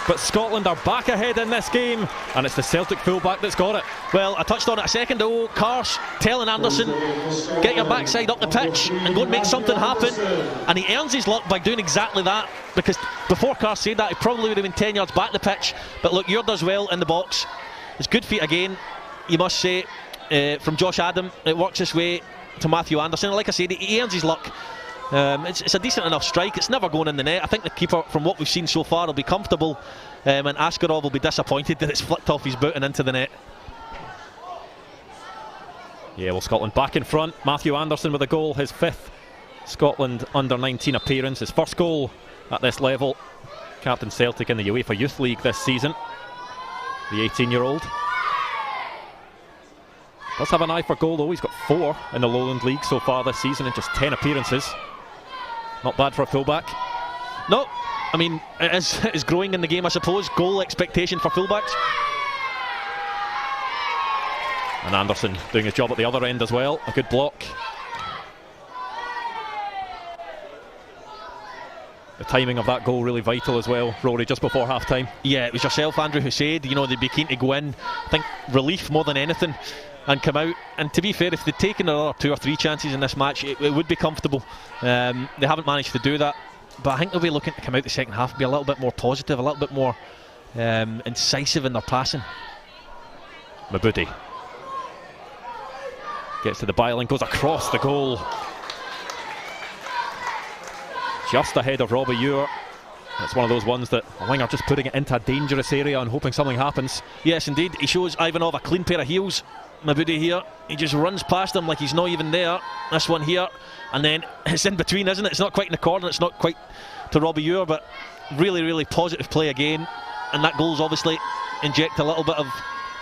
But Scotland are back ahead in this game, and it's the Celtic fullback that's got it. Well, I touched on it a second ago. Cars telling Anderson, get your backside up the pitch and go and make something happen, and he earns his luck by doing exactly that, because before Cars said that, he probably would have been 10 yards back the pitch. But look, Ure does well in the box. It's good feet again, you must say, from Josh Adam. It works his way to Matthew Anderson. Like I said, he earns his luck. It's a decent enough strike. It's never going in the net. I think the keeper, from what we've seen so far, will be comfortable, and Askarov will be disappointed that it's flicked off his boot and into the net. Yeah, well, Scotland back in front. Matthew Anderson with a goal, his 5th Scotland under-19 appearance, his first goal at this level. Captain Celtic in the UEFA Youth League this season, the 18-year-old. Does have an eye for goal though. He's got 4 in the Lowland League so far this season in just 10 appearances. Not bad for a fullback. No, I mean, it is growing in the game, I suppose. Goal expectation for fullbacks. And Anderson doing his job at the other end as well. A good block. The timing of that goal really vital as well, Rory, just before half time. Yeah, it was yourself, Andrew, who said, you know, they'd be keen to go in, I think relief more than anything, and come out. And to be fair, if they'd taken another 2 or 3 chances in this match, it would be comfortable. They haven't managed to do that. but I think they'll be looking to come out the second half and be a little bit more positive, a little bit more incisive in their passing. Mabudi gets to the byline, goes across the goal, just ahead of Robbie Ewer. It's one of those ones that a winger just putting it into a dangerous area and hoping something happens. Yes, indeed. He shows Ivanov a clean pair of heels. Mabudi here, he just runs past him like he's not even there. This one here, and then it's in between, isn't it? It's not quite in the corner, it's not quite to Robbie Ewer, but really, really positive play again. And that goal's obviously inject a little bit of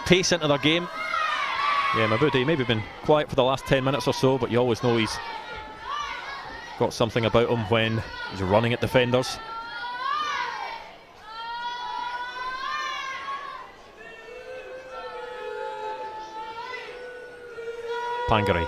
pace into their game. Yeah, Mabudi maybe been quiet for the last 10 minutes or so, but you always know he's got something about him when he's running at defenders. Pangari.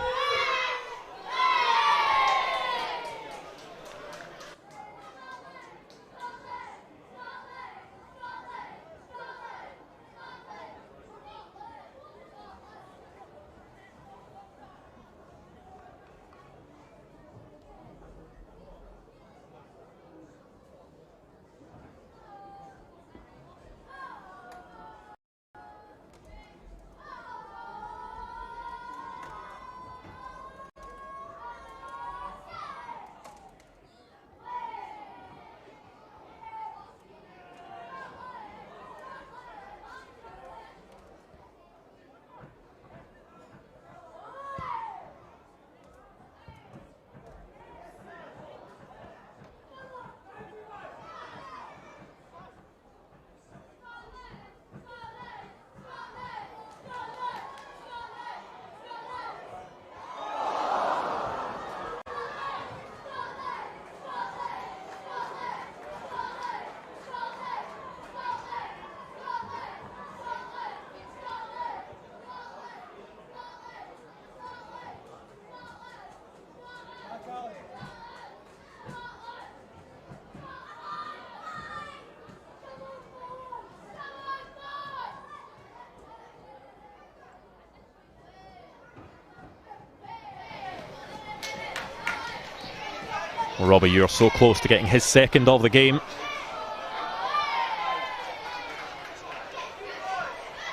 Robbie Ewer so close to getting his second of the game.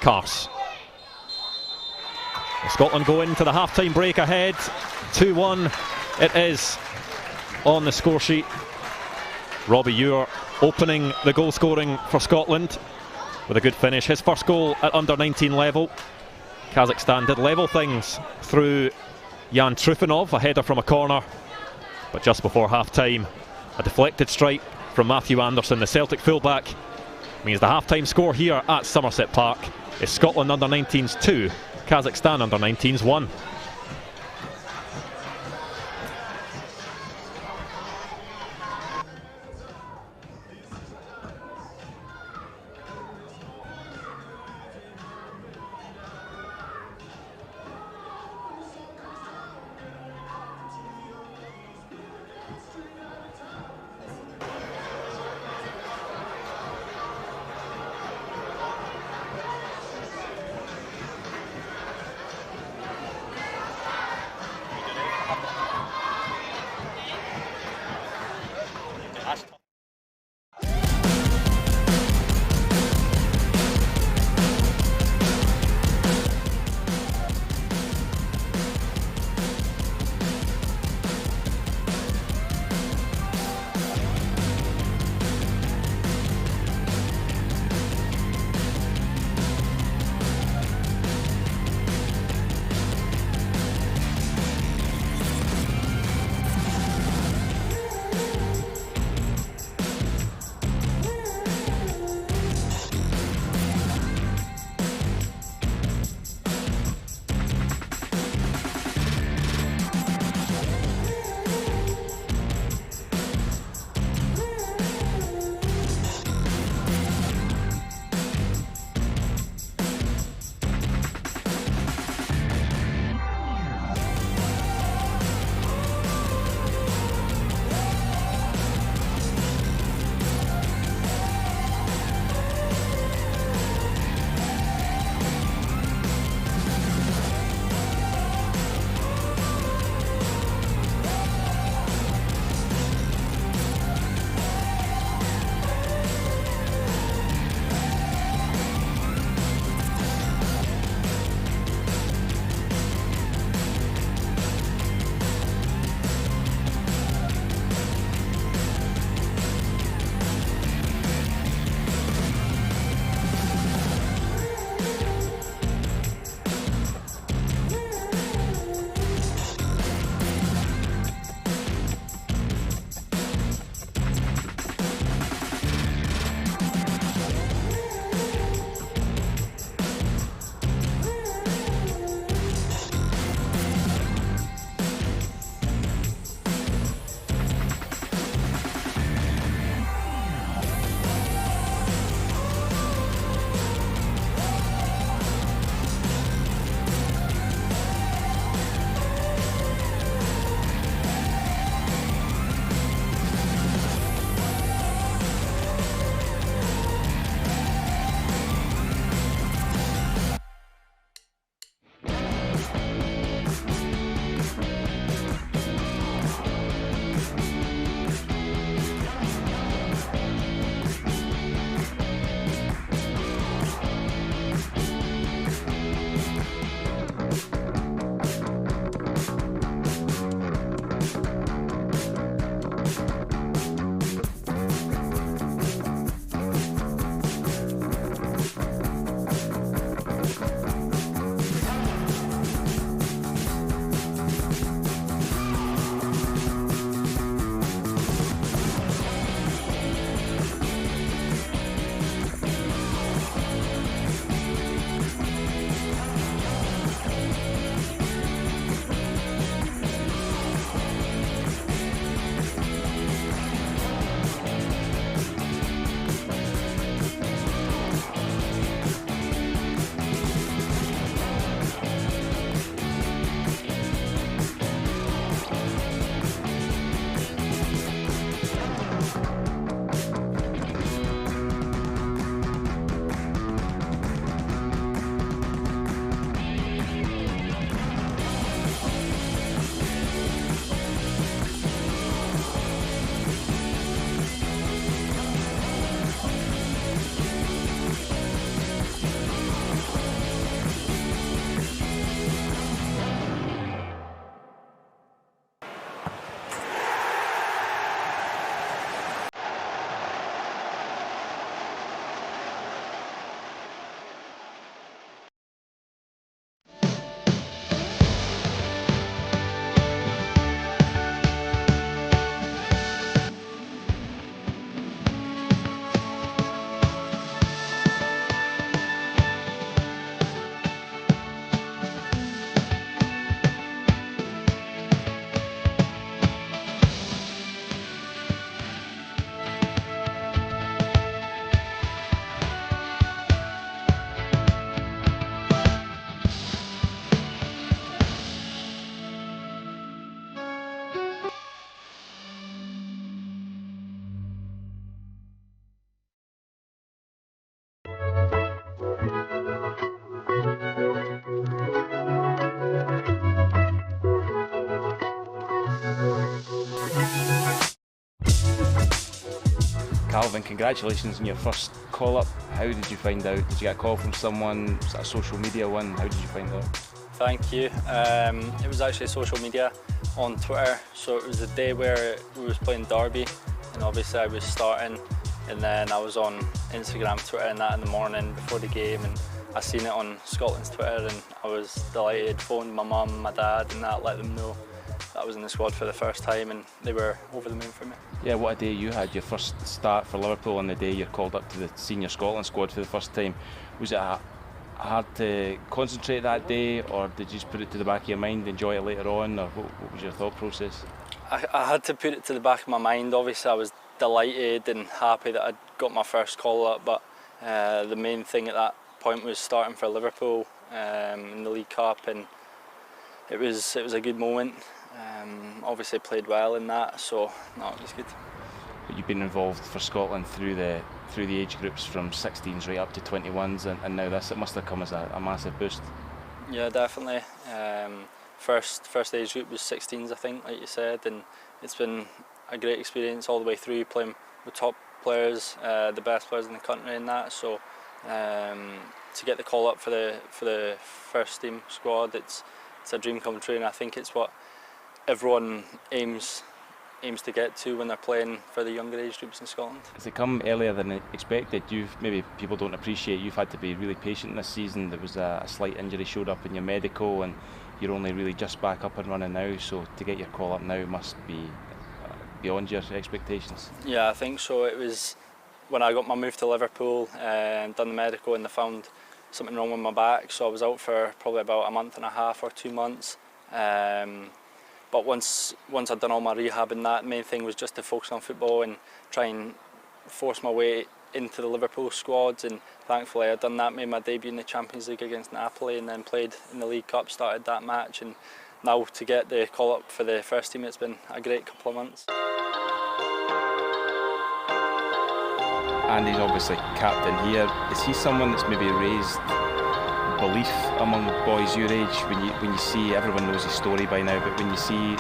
Cars. Scotland go into the half-time break ahead. 2-1 it is on the score sheet. Robbie Ewer opening the goal scoring for Scotland with a good finish. His first goal at under-19 level. Kazakhstan did level things through Jan Trufanov, a header from a corner. But just before half-time, a deflected strike from Matthew Anderson, the Celtic fullback, means the half-time score here at Somerset Park is Scotland under-19s 2, Kazakhstan under-19s 1. Calvin, congratulations on your first call-up. How did you find out? Did you get a call from someone? Was that a social media one? How did you find out? Thank you. It was actually social media on Twitter. So it was the day where we was playing Derby, and obviously I was starting, and then I was on Instagram, Twitter and that in the morning before the game, and I seen it on Scotland's Twitter and I was delighted, phoned my mum, my dad and that, let them know that I was in the squad for the first time, and they were over the moon for me. Yeah, what a day you had, your first start for Liverpool on the day you're called up to the senior Scotland squad for the first time. Was it hard to concentrate that day, or did you just put it to the back of your mind, enjoy it later on, or what was your thought process? I had to put it to the back of my mind. Obviously I was delighted and happy that I'd got my first call up, but the main thing at that point was starting for Liverpool in the League Cup, and it was a good moment. Obviously played well in that, so no, it was good. But you've been involved for Scotland through the age groups from 16s right up to 21s, and now this, it must have come as a massive boost. Yeah, definitely. First age group was 16s, I think, like you said, and it's been a great experience all the way through, playing with top players, the best players in the country in that. So to get the call up for the first team squad, it's a dream come true, and I think it's what everyone aims to get to when they're playing for the younger age groups in Scotland. Has it come earlier than expected? Maybe people don't appreciate, you've had to be really patient this season. There was a slight injury showed up in your medical, and you're only really just back up and running now, so to get your call up now must be beyond your expectations. Yeah, I think so. It was when I got my move to Liverpool and done the medical, and they found something wrong with my back, so I was out for probably about a month and a half or 2 months. But once I'd done all my rehab and that, the main thing was just to focus on football and try and force my way into the Liverpool squads, and thankfully I'd done that, made my debut in the Champions League against Napoli, and then played in the League Cup, started that match, and now to get the call up for the first team, it's been a great couple of months. Andy's obviously captain here. Is he someone that's maybe raised belief among boys your age, when you see, everyone knows his story by now, but when you see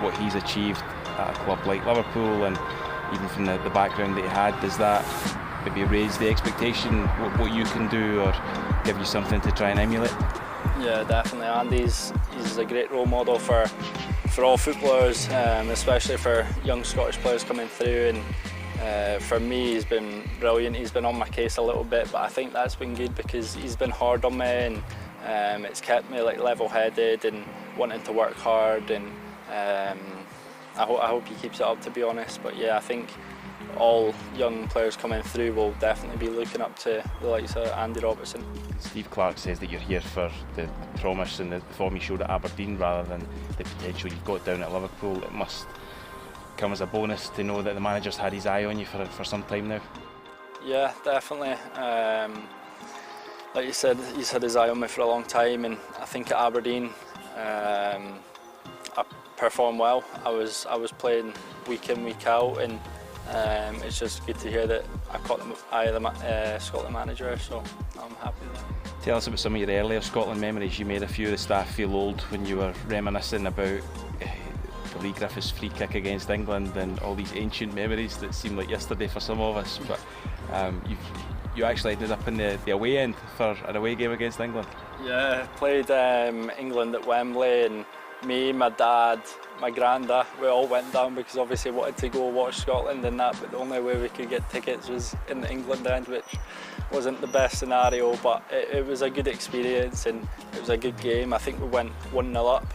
what he's achieved at a club like Liverpool, and even from the background that he had, does that maybe raise the expectation what you can do, or give you something to try and emulate? Yeah, definitely. Andy's a great role model for all footballers, especially for young Scottish players coming through, and for me he's been brilliant. He's been on my case a little bit, but I think that's been good because he's been hard on me, and it's kept me like level-headed and wanting to work hard, and I hope he keeps it up, to be honest. But yeah, I think all young players coming through will definitely be looking up to the likes of Andy Robertson. Steve Clarke says that you're here for the promise and the form you showed at Aberdeen rather than the potential you've got down at Liverpool. It must come as a bonus to know that the manager's had his eye on you for some time now. Yeah, definitely. Like you said, he's had his eye on me for a long time, and I think at Aberdeen I performed well. I was playing week in, week out, and it's just good to hear that I caught the eye of the Scotland manager, so I'm happy with that. Tell us about some of your earlier Scotland memories. You made a few of the staff feel old when you were reminiscing about Lee Griffiths' free kick against England and all these ancient memories that seem like yesterday for some of us, but you actually ended up in the away end for an away game against England. Yeah, played England at Wembley, and me, my dad, my granda, we all went down because obviously we wanted to go watch Scotland and that, but the only way we could get tickets was in the England end, which wasn't the best scenario, but it was a good experience and it was a good game. I think we went 1-0 up,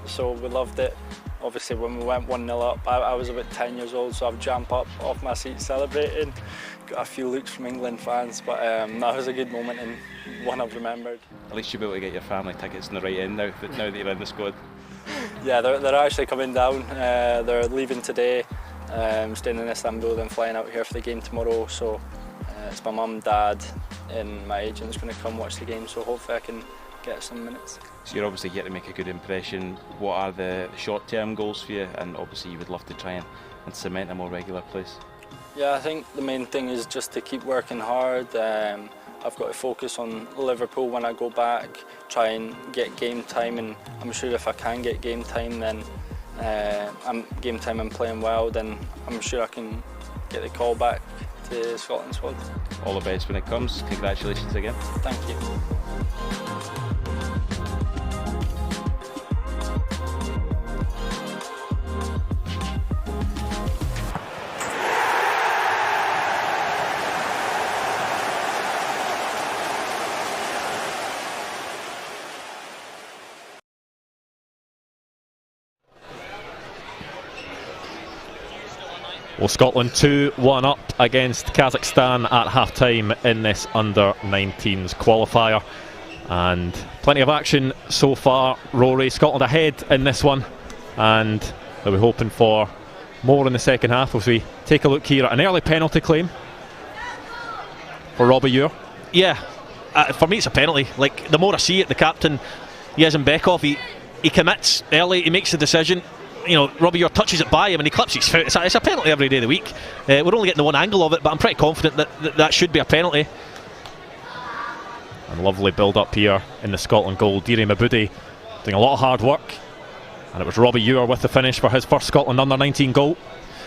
so we loved it. Obviously when we went 1-0 up, I was about 10 years old, so I'd jump up off my seat celebrating. Got a few looks from England fans, but that was a good moment and one I've remembered. At least you'll be able to get your family tickets in the right end now that you're in the squad. Yeah, they're actually coming down. They're leaving today, staying in Istanbul, then flying out here for the game tomorrow. So it's my mum, dad, and my agent's going to come watch the game. So hopefully I can get some minutes. So you're obviously here to make a good impression. What are the short-term goals for you? And obviously you would love to try and cement a more regular place. Yeah, I think the main thing is just to keep working hard. I've got to focus on Liverpool when I go back, try and get game time, and I'm sure if I can get game time, then game time and playing well, then I'm sure I can get the call back to Scotland squad. All the best when it comes. Congratulations again. Thank you. Well, Scotland 2-1 up against Kazakhstan at half-time in this Under-19s qualifier. And plenty of action so far. Rory, Scotland ahead in this one. And they'll be hoping for more in the second half as we take a look here at an early penalty claim for Robbie Ure. Yeah, for me it's a penalty. Like, the more I see it, the captain, Yazan Bekov, he commits early, he makes the decision. You know, Robbie Ure touches it by him and he clips his foot. It's a penalty every day of the week. We're only getting the one angle of it, but I'm pretty confident that should be a penalty. And lovely build up here in the Scotland goal. Diri Mabudi doing a lot of hard work, and it was Robbie Ure with the finish for his first Scotland under-19 goal.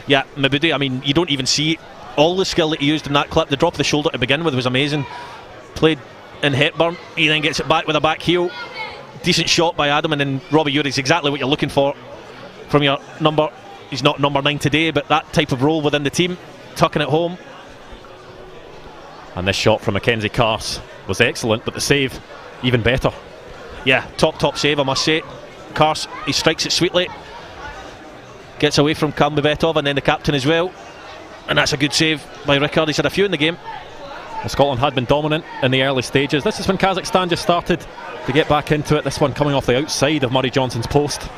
Yeah, Mabudi, I mean, you don't even see all the skill that he used in that clip. The drop of the shoulder to begin with was amazing. Played in Hepburn, he then gets it back with a back heel. Decent shot by Adam, and then Robbie Ure is exactly what you're looking for from your number. He's not number 9 today, but that type of role within the team, tucking it home. And this shot from Mackenzie Carse was excellent, but the save even better. Yeah, top save, I must say. Carse, he strikes it sweetly, gets away from Kalmbetov and then the captain as well, and that's a good save by Rickard. He's had a few in the game. Well, Scotland had been dominant in the early stages. This is when Kazakhstan just started to get back into it. This one coming off the outside of Murray Johnson's post.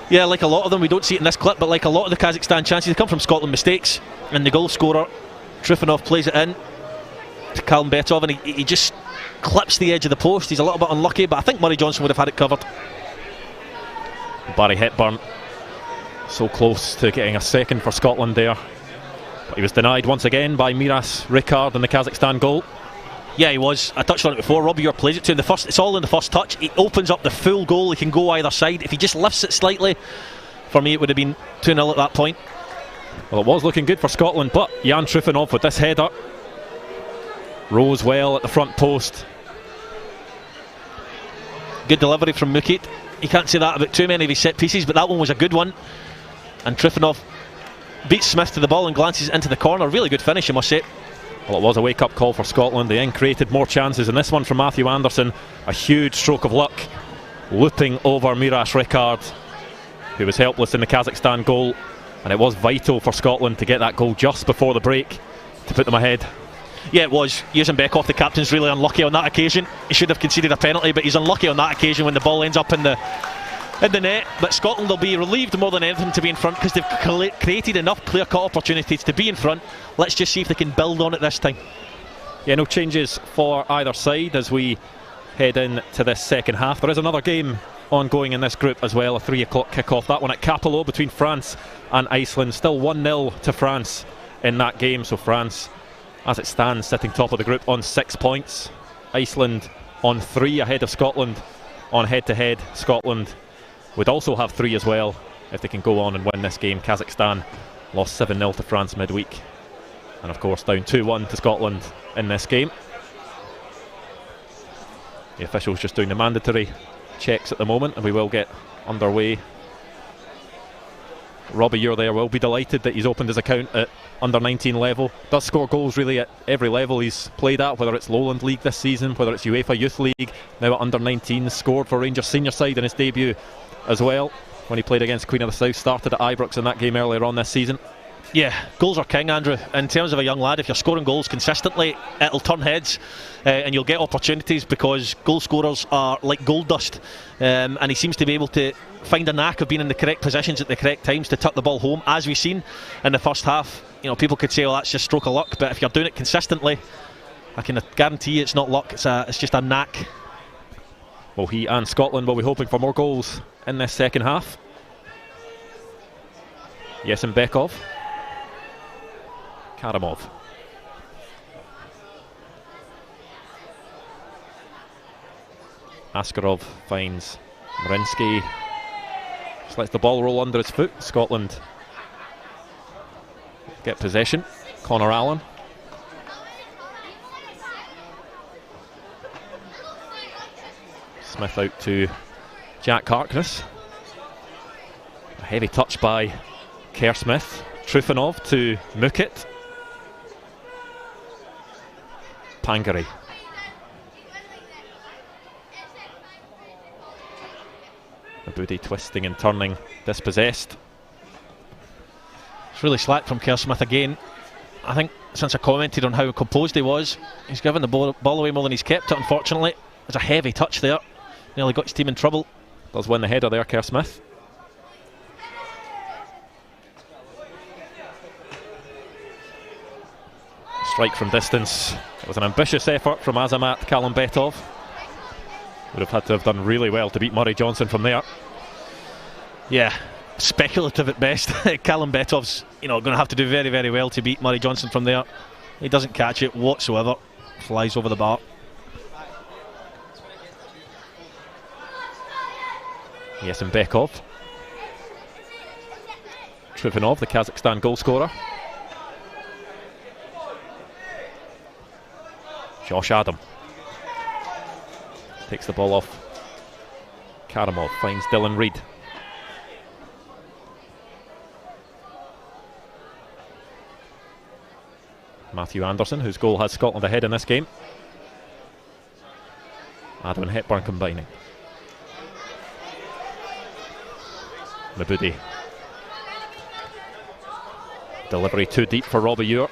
Yeah, like a lot of them, we don't see it in this clip, but like a lot of the Kazakhstan chances, they come from Scotland mistakes, and the goal scorer Trifonov plays it in to Kalmbetov, and he just clips the edge of the post. He's a little bit unlucky, but I think Murray Johnson would have had it covered. Barry Hepburn so close to getting a second for Scotland there, but he was denied once again by Miras Ricard in the Kazakhstan goal. Yeah, he was. I touched on it before. Robbie Ure plays it to him. It's all in the first touch. He opens up the full goal. He can go either side. If he just lifts it slightly, for me it would have been 2-0 at that point. Well, it was looking good for Scotland, but Jan Trifonov with this header rose well at the front post. Good delivery from Mukit. You can't say that about too many of his set pieces, but that one was a good one. And Trifonov beats Smith to the ball and glances into the corner. Really good finish, I must say. Well, it was a wake-up call for Scotland. They then created more chances, and this one from Matthew Anderson, a huge stroke of luck, looping over Miras Ricard, who was helpless in the Kazakhstan goal, and it was vital for Scotland to get that goal just before the break to put them ahead. Yeah, it was. Yazan Bekov, the captain's really unlucky on that occasion. He should have conceded a penalty, but he's unlucky on that occasion when the ball ends up in the net. But Scotland will be relieved more than anything to be in front, because they've created enough clear-cut opportunities to be in front. Let's just see if they can build on it this time. Yeah, no changes for either side as we head into this second half. There is another game ongoing in this group as well, a 3 o'clock kick-off. That one at Capello between France and Iceland. Still 1-0 to France in that game, so France, as it stands, sitting top of the group on 6 points. Iceland on 3 ahead of Scotland on head-to-head. Scotland would also have 3 as well if they can go on and win this game. Kazakhstan lost 7-0 to France midweek, and of course down 2-1 to Scotland in this game. The officials just doing the mandatory checks at the moment, and we will get underway. Robbie Ure there will be delighted that he's opened his account at under-19 level. Does score goals really at every level he's played at, whether it's Lowland League this season, whether it's UEFA Youth League, now at under-19s. Scored for Rangers senior side in his debut as well when he played against Queen of the South. Started at Ibrox in that game earlier on this season. Yeah, goals are king, Andrew. In terms of a young lad, if you're scoring goals consistently, it'll turn heads, and you'll get opportunities, because goal scorers are like gold dust, and he seems to be able to find a knack of being in the correct positions at the correct times to tuck the ball home, as we've seen in the first half. You know, people could say, oh, that's just stroke of luck, but if you're doing it consistently, I can guarantee you it's not luck, it's just a knack. Well, he and Scotland will be hoping for more goals in this second half. Yazan Bekov, Karamov, Askarov finds Marinsky, just lets the ball roll under his foot. Scotland get possession. Connor Allen. Smith out to Jack Harkness. A heavy touch by Kerr Smith. Trufanov to Mukit. Pangari. Abudi twisting and turning, dispossessed. It's really slack from Kerr Smith again. I think since I commented on how composed he was, he's given the ball away more than he's kept it, unfortunately. There's a heavy touch there. Nearly got his team in trouble. Does win the header there, Kerr Smith. Strike from distance. It was an ambitious effort from Azamat Kalimbetov. Would have had to have done really well to beat Murray Johnson from there. Yeah, speculative at best. Kalimbetov's, going to have to do very, very well to beat Murray Johnson from there. He doesn't catch it whatsoever. Flies over the bar. Yesenbekov. Trifonov, the Kazakhstan goal scorer. Josh Adam takes the ball off Karamov, finds Dylan Reid. Matthew Anderson, whose goal has Scotland ahead in this game. Adam and Hepburn combining. Mabudi. Delivery too deep for Robbie Ewart.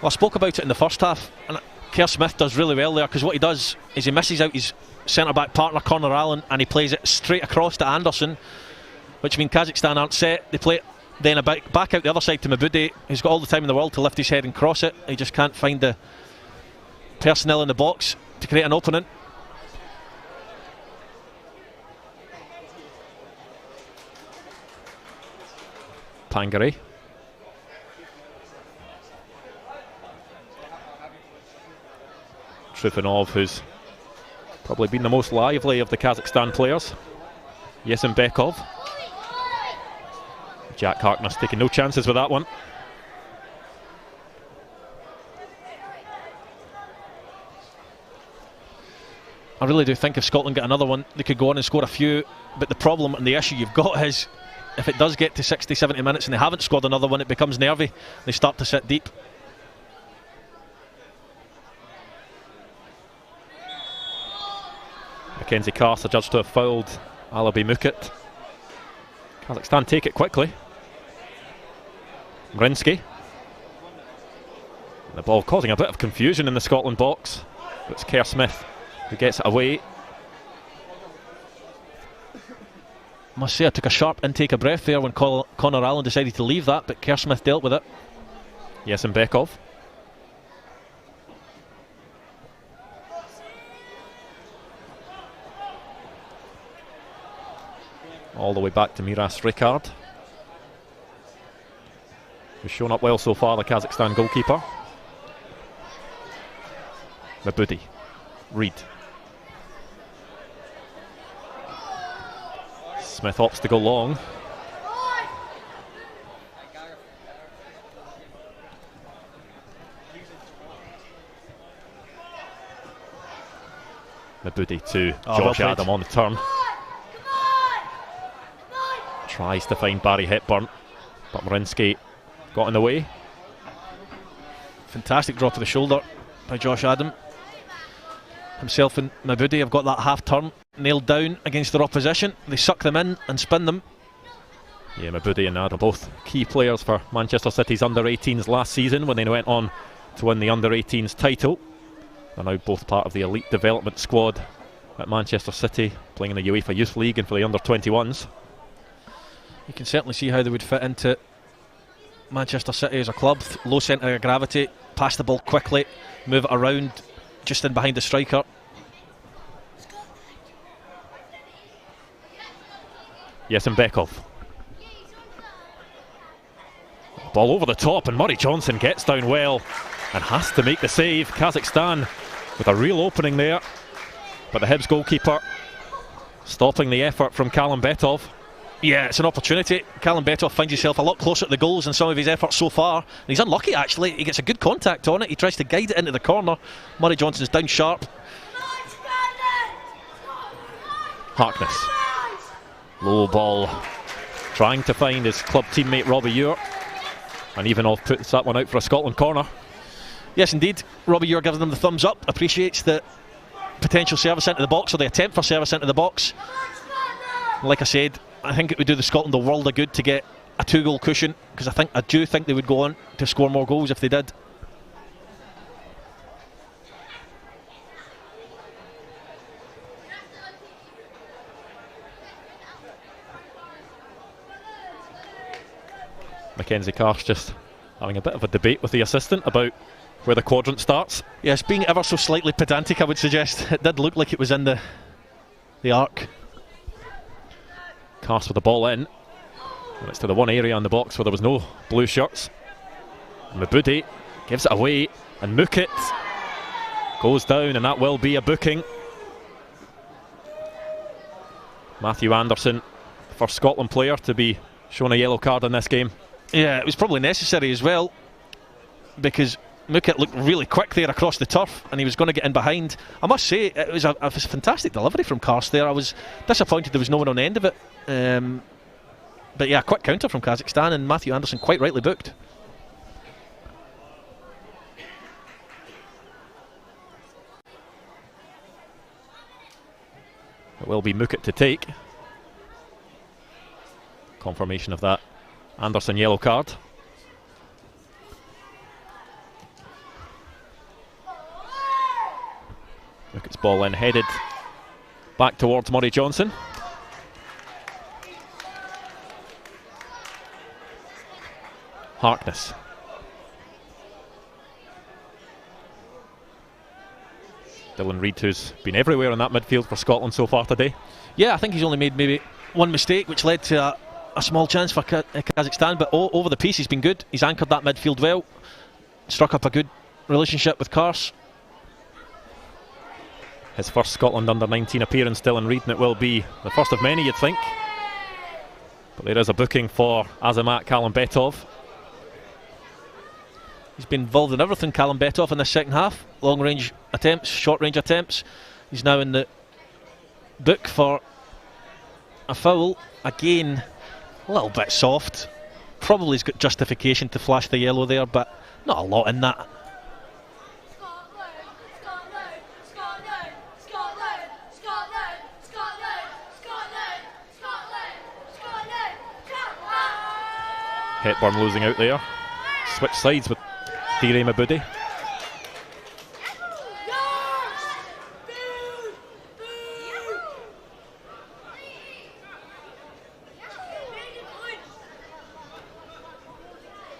Well, I spoke about it in the first half, and Kerr Smith does really well there, because what he does is he misses out his centre-back partner Connor Allen and he plays it straight across to Anderson, which means Kazakhstan aren't set. They play it then back out the other side to Mabudi, who's got all the time in the world to lift his head and cross it. He just can't find the personnel in the box to create an opening. Pangari. Trufanov, who's probably been the most lively of the Kazakhstan players. Yesenbekov. Jack Harkness taking no chances with that one. I really do think if Scotland get another one, they could go on and score a few, but the problem and the issue you've got is if it does get to 60, 70 minutes and they haven't scored another one, it becomes nervy. They start to sit deep. Mackenzie Carse adjudged to have fouled Alabi Mukit. Kazakhstan take it quickly. Mrinsky. The ball causing a bit of confusion in the Scotland box. It's Kerr Smith who gets it away. Must say I took a sharp intake of breath there when Connor Allen decided to leave that, but Kerr Smith dealt with it. Yesenbekov. All the way back to Miras Ricard, who's shown up well so far, the Kazakhstan goalkeeper. Mabudi. Reid. Smith opts to go long. Mabudi to Josh Adam on the turn. Tries to find Barry Hepburn, but Marinsky got in the way. Fantastic drop of the shoulder by Josh Adam. Himself and Mabudi have got that half turn nailed down against their opposition. They suck them in and spin them. Yeah, Mabudi and Adam both key players for Manchester City's Under-19s last season when they went on to win the Under-18s title. They're now both part of the elite development squad at Manchester City, playing in the UEFA Youth League and for the Under-21s. You can certainly see how they would fit into Manchester City as a club. Low centre of gravity, pass the ball quickly, move it around just in behind the striker. Yesenbekov. Ball over the top and Murray Johnson gets down well and has to make the save. Kazakhstan with a real opening there, but the Hibs goalkeeper stopping the effort from Kalimbetov. Yeah, it's an opportunity. Callum Betoff finds himself a lot closer to the goals than some of his efforts so far. And he's unlucky, actually. He gets a good contact on it. He tries to guide it into the corner. Murray Johnson's down sharp. Harkness. Low ball. Trying to find his club teammate Robbie Ewart. And Ivanov puts that one out for a Scotland corner. Yes, indeed. Robbie Ewart gives them the thumbs up. Appreciates the potential service into the box, or the attempt for service into the box. Like I said, I think it would do the Scotland a world of good to get a 2-goal cushion, because I do think they would go on to score more goals if they did. Mackenzie Carsh just having a bit of a debate with the assistant about where the quadrant starts. Yes, being ever so slightly pedantic, I would suggest. It did look like it was in the arc. Carsh with the ball in. And it's to the one area on the box where there was no blue shirts. Mabudi gives it away, and Mukit goes down, and that will be a booking. Matthew Anderson, first Scotland player to be shown a yellow card in this game. Yeah, it was probably necessary as well, because Mukit looked really quick there across the turf, and he was going to get in behind. I must say, it was a fantastic delivery from Karst there. I was disappointed there was no one on the end of it. But yeah, quick counter from Kazakhstan, and Matthew Anderson quite rightly booked. It will be Mukit to take. Confirmation of that Anderson yellow card. Mukit's ball in, headed back towards Murray Johnson. Harkness. Dylan Reid, who's been everywhere in that midfield for Scotland so far today. Yeah, I think he's only made maybe one mistake, which led to a small chance for Kazakhstan, but over the piece he's been good. He's anchored that midfield well, struck up a good relationship with Kars. His first Scotland under-19 appearance, Dylan Reid, and it will be the first of many, you'd think. But there is a booking for Azamat Kalimbetov. He's been involved in everything, Kalimbetov, in this second half. Long range attempts, short range attempts. He's now in the book for a foul. Again, a little bit soft. Probably has got justification to flash the yellow there, but not a lot in that. Hepburn losing out there. Switch sides with Dire Mabudi.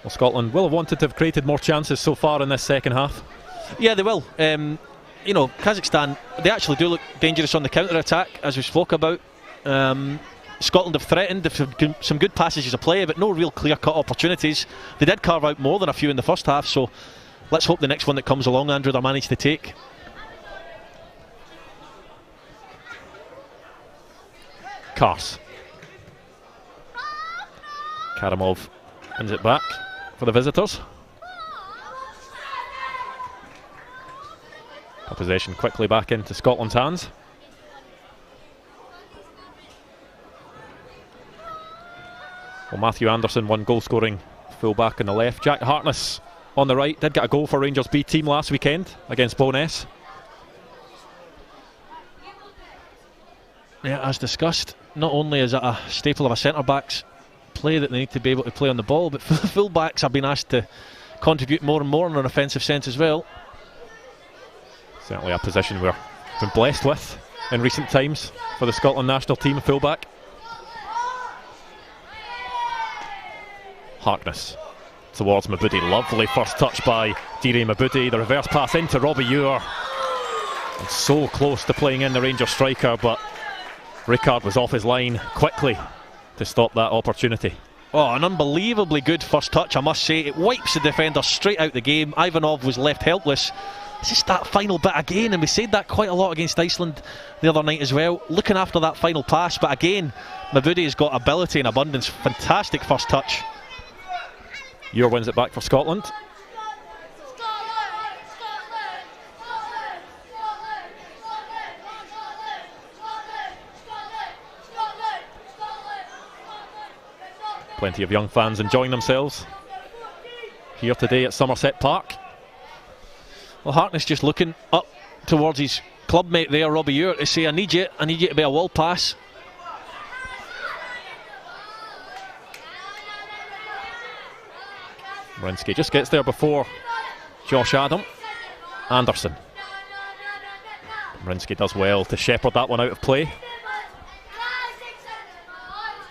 Well, Scotland will have wanted to have created more chances so far in this second half. Yeah, they will. You know, Kazakhstan, they actually do look dangerous on the counter-attack, as we spoke about. Scotland have threatened, they've had some good passages of play, but no real clear-cut opportunities. They did carve out more than a few in the first half, so let's hope the next one that comes along, Andrew, they'll manage to take. Kars. Karamov wins it back for the visitors. A possession quickly back into Scotland's hands. Well, Matthew Anderson, one goal scoring full back on the left. Jack Harkness on the right, did get a goal for Rangers B team last weekend against Bo'ness. Yeah, as discussed, not only is it a staple of a centre-back's play that they need to be able to play on the ball, but full-backs have been asked to contribute more and more in an offensive sense as well. Certainly a position we've been blessed with in recent times for the Scotland national team, full-back. Harkness towards Mabudi. Lovely first touch by Dire Mabudi. The reverse pass into Robbie Ewart. And so close to playing in the Rangers striker, but Rickard was off his line quickly to stop that opportunity. Oh, an unbelievably good first touch, I must say. It wipes the defender straight out the game. Ivanov was left helpless. It's just that final bit again, and we said that quite a lot against Iceland the other night as well. Looking after that final pass, but again, Mabudi has got ability in abundance. Fantastic first touch. Ure wins it back for Scotland. Plenty of young fans enjoying themselves here today at Somerset Park. Well, Harkness just looking up towards his clubmate there, Robbie Ure, to say, I need you to be a wall pass. Marinsky just gets there before Josh Adam. Anderson. Marinsky does well to shepherd that one out of play.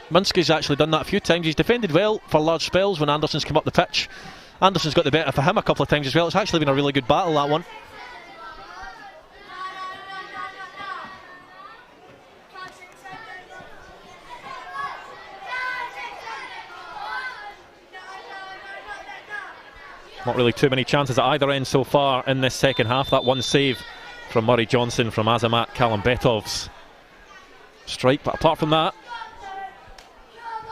Minsky's actually done that a few times. He's defended well for large spells when Anderson's come up the pitch. Anderson's got the better for him a couple of times as well. It's actually been a really good battle, that one. Not really too many chances at either end so far in this second half. That one save from Murray Johnson from Azamat Kalimbetov's strike, but apart from that,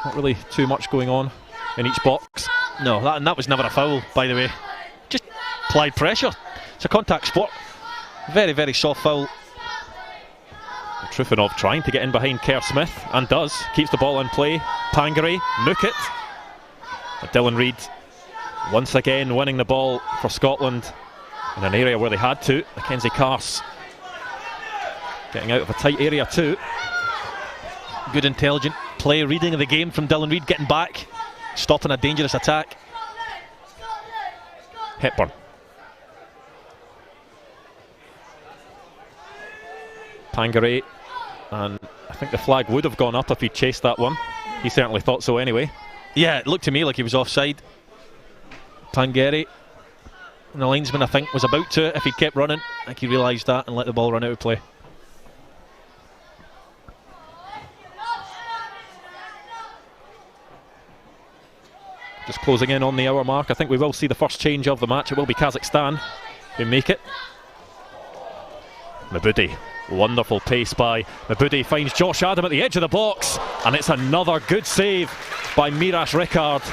not really too much going on in each box. No, that was never a foul, by the way. Just applied pressure. It's a contact sport. Very, very soft foul. Trufanov trying to get in behind Kerr Smith, and does. Keeps the ball in play. Pangari, Mook it. But Dylan Reid once again winning the ball for Scotland in an area where they had to. Mackenzie Carse getting out of a tight area too. Good intelligent play, reading of the game from Dylan Reid, getting back, stopping a dangerous attack. Hepburn. Pangari, and I think the flag would have gone up if he chased that one. He certainly thought so anyway. Yeah, it looked to me like he was offside. Pangari, and the linesman I think was about to, if he kept running. I think he realised that and let the ball run out of play. Just closing in on the hour mark. I think we will see the first change of the match. It will be Kazakhstan who make it. Mabudi, wonderful pace by Mabudi, finds Josh Adam at the edge of the box, and it's another good save by Miras Ricard.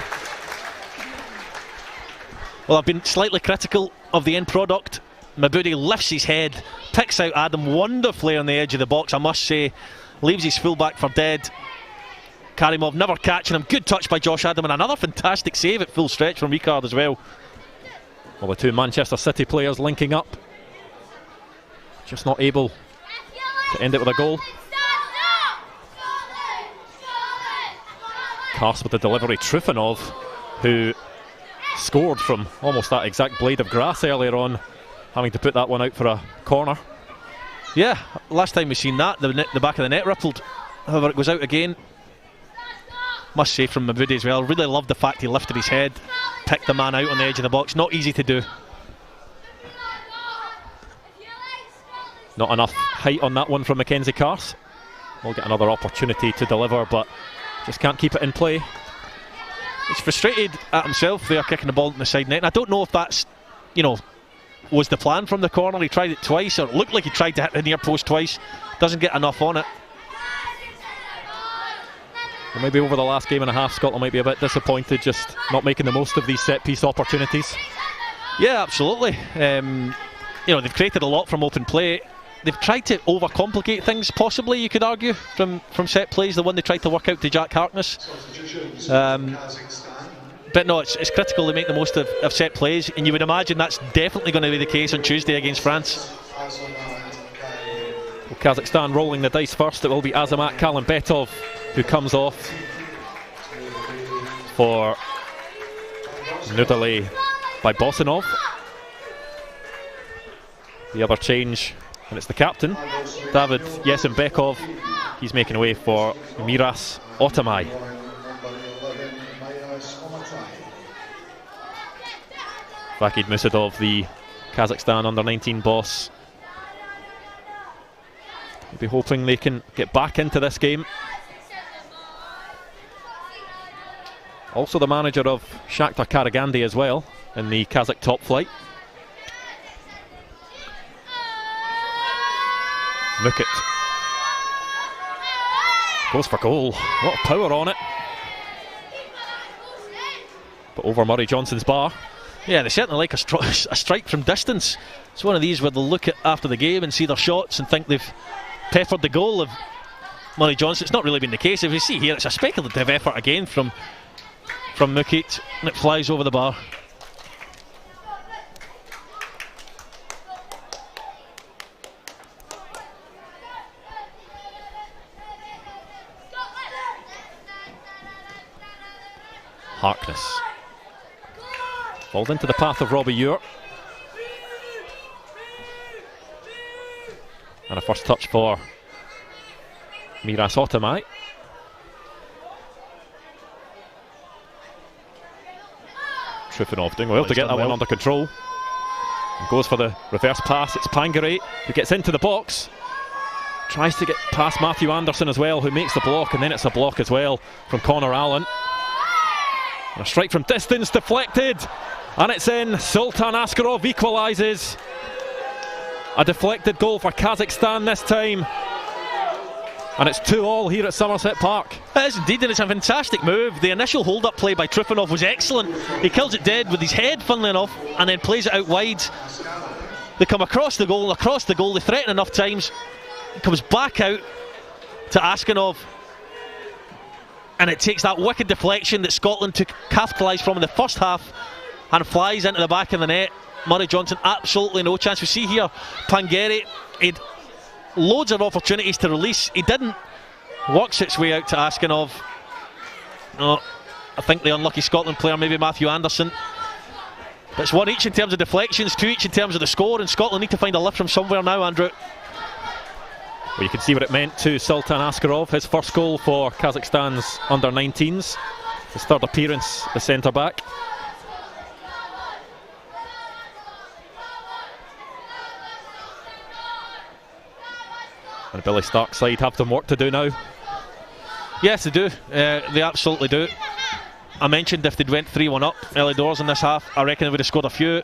Well, I've been slightly critical of the end product. Mabudi lifts his head, picks out Adam wonderfully on the edge of the box, I must say. Leaves his fullback for dead. Karimov never catching him. Good touch by Josh Adam, and another fantastic save at full stretch from Ricard as well. Well, the two Manchester City players linking up, just not able to end it with a goal. Carse with the delivery. Trufanov, who scored from almost that exact blade of grass earlier on, having to put that one out for a corner. Yeah, last time we seen that, the back of the net rippled. However, it goes out again. Must say from Mabudi as well, really loved the fact he lifted his head, picked the man out on the edge of the box. Not easy to do. Not enough height on that one from Mackenzie Carse. We'll get another opportunity to deliver, but just can't keep it in play. He's frustrated at himself there, kicking the ball in the side net. And I don't know if that's, was the plan from the corner. He tried it twice, or it looked like he tried to hit the near post twice. Doesn't get enough on it. Well, maybe over the last game and a half, Scotland might be a bit disappointed just not making the most of these set-piece opportunities. Yeah, absolutely. They've created a lot from open play. They've tried to overcomplicate things, possibly, you could argue, from set plays. The one they tried to work out to Jack Harkness. But no, it's critical to make the most of set plays, and you would imagine that's definitely going to be the case on Tuesday against France. Well, Kazakhstan rolling the dice first. It will be Azamat Kalimbetov who comes off for Nudale by Bosanov. The other change, and it's the captain, David Yesenbekov. He's making way for Miras Otamai. Vakid Musadov, the Kazakhstan under-19 boss, will be hoping they can get back into this game. Also the manager of Shakhtar Karagandhi as well in the Kazakh top flight. Mukit goes for goal. A lot of power on it. But over Murray Johnson's bar. Yeah, they certainly like a strike from distance. It's one of these where they'll look at after the game and see their shots and think they've peppered the goal of Murray Johnson. It's not really been the case. If you see here, it's a speculative effort again from Mukit, and it flies over the bar. Harkness falls into the path of Robbie Ure. And a first touch for Miras Otamai. Trifonov doing well to get that one under control. And goes for the reverse pass. It's Pangaray who gets into the box. Tries to get past Matthew Anderson as well, who makes the block, and then it's a block as well from Connor Allen. And a strike from distance deflected, and it's in. Sultan Askarov equalises. A deflected goal for Kazakhstan this time. And it's 2-2 here at Somerset Park. It is indeed, and it's a fantastic move. The initial hold-up play by Trifonov was excellent. He kills it dead with his head, funnily enough, and then plays it out wide. They come across the goal, they threaten enough times. It comes back out to Askanov, and it takes that wicked deflection that Scotland took capitalised from in the first half and flies into the back of the net. Murray Johnson, absolutely no chance. We see here Pangaray, he'd loads of opportunities to release. He didn't. Works its way out to Askanov. Oh, I think the unlucky Scotland player, maybe Matthew Anderson. But it's one each in terms of deflections, two each in terms of the score, and Scotland need to find a lift from somewhere now, Andrew. Well, you can see what it meant to Sultan Askarov, his first goal for Kazakhstan's Under-19s, his third appearance, the centre-back. And Billy Stark's side have some work to do now. Yes, they do. They absolutely do. I mentioned if they'd went 3-1 up early doors in this half, I reckon they would have scored a few.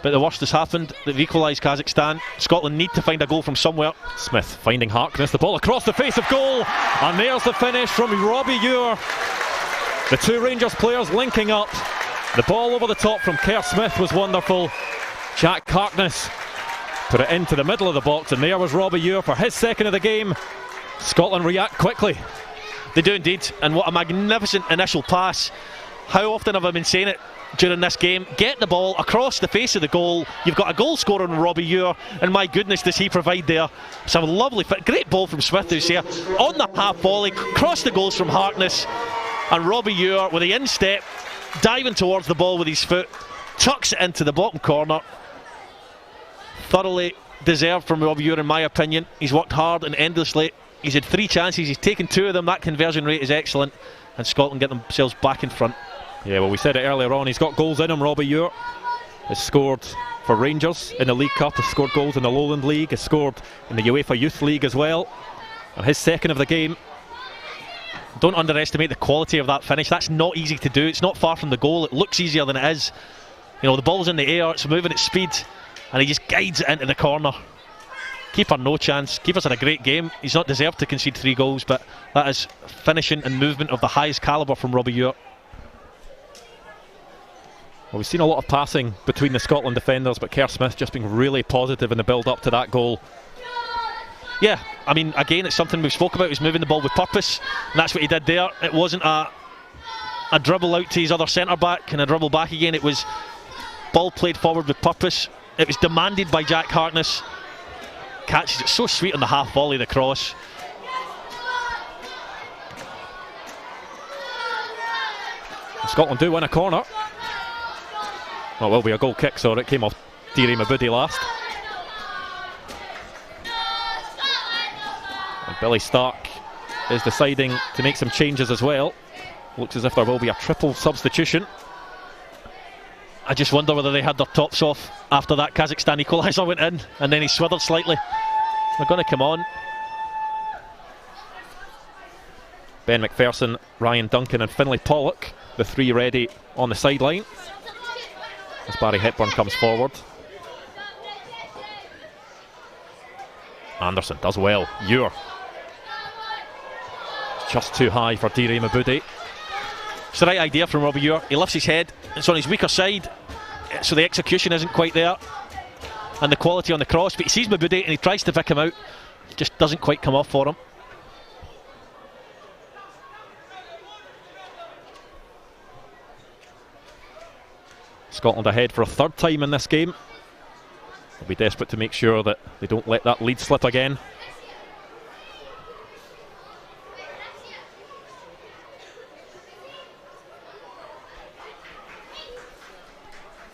But the worst has happened. They've equalised Kazakhstan. Scotland need to find a goal from somewhere. Smith finding Harkness, the ball across the face of goal, and there's the finish from Robbie Ure. The two Rangers players linking up. The ball over the top from Kerr Smith was wonderful. Jack Harkness put it into the middle of the box, and there was Robbie Ure for his second of the game. Scotland react quickly. They do indeed, and what a magnificent initial pass. How often have I been saying it during this game? Get the ball across the face of the goal. You've got a goal scorer in Robbie Ure, and my goodness does he provide there. It's a lovely fit, great ball from Smith who's here on the half volley, cross the goals from Harkness, and Robbie Ure with the instep, diving towards the ball with his foot, tucks it into the bottom corner. Thoroughly deserved from Robbie Ure in my opinion. He's worked hard and endlessly. He's had 3 chances, he's taken 2 of them. That conversion rate is excellent, and Scotland get themselves back in front. Yeah, well, we said it earlier on, he's got goals in him. Robbie Ure has scored for Rangers in the League Cup, has scored goals in the Lowland League, has scored in the UEFA Youth League as well, and his second of the game. Don't underestimate the quality of that finish. That's not easy to do. It's not far from the goal. It looks easier than it is. You know, the ball's in the air, it's moving at speed, and he just guides it into the corner. Keeper no chance. Keeper's had a great game. He's not deserved to concede 3 goals, but that is finishing and movement of the highest calibre from Robbie Ure. Well, we've seen a lot of passing between the Scotland defenders, but Kerr Smith just being really positive in the build-up to that goal. Yeah, I mean, again, it's something we've spoke about. He's moving the ball with purpose, and that's what he did there. It wasn't a dribble out to his other centre-back and a dribble back again. It was ball played forward with purpose. It was demanded by Jack Harkness. Catches it so sweet on the half volley, the cross. Scotland do win a corner. Well, it will be a goal kick, so it came off Deary Mabudi last. And Billy Stark is deciding to make some changes as well. Looks as if there will be a triple substitution. I just wonder whether they had their tops off after that Kazakhstan equaliser went in, and then he swithered slightly. They're going to come on. Ben McPherson, Ryan Duncan and Finlay Pollock, the 3 ready on the sideline as Barry Hepburn comes forward. Anderson does well. Ure. Just too high for Dire Mabudi. It's the right idea from Robbie Ure. He lifts his head, it's on his weaker side, so the execution isn't quite there, and the quality on the cross, but he sees Mabudi and he tries to pick him out. It just doesn't quite come off for him. Scotland ahead for a third time in this game. They'll be desperate to make sure that they don't let that lead slip again.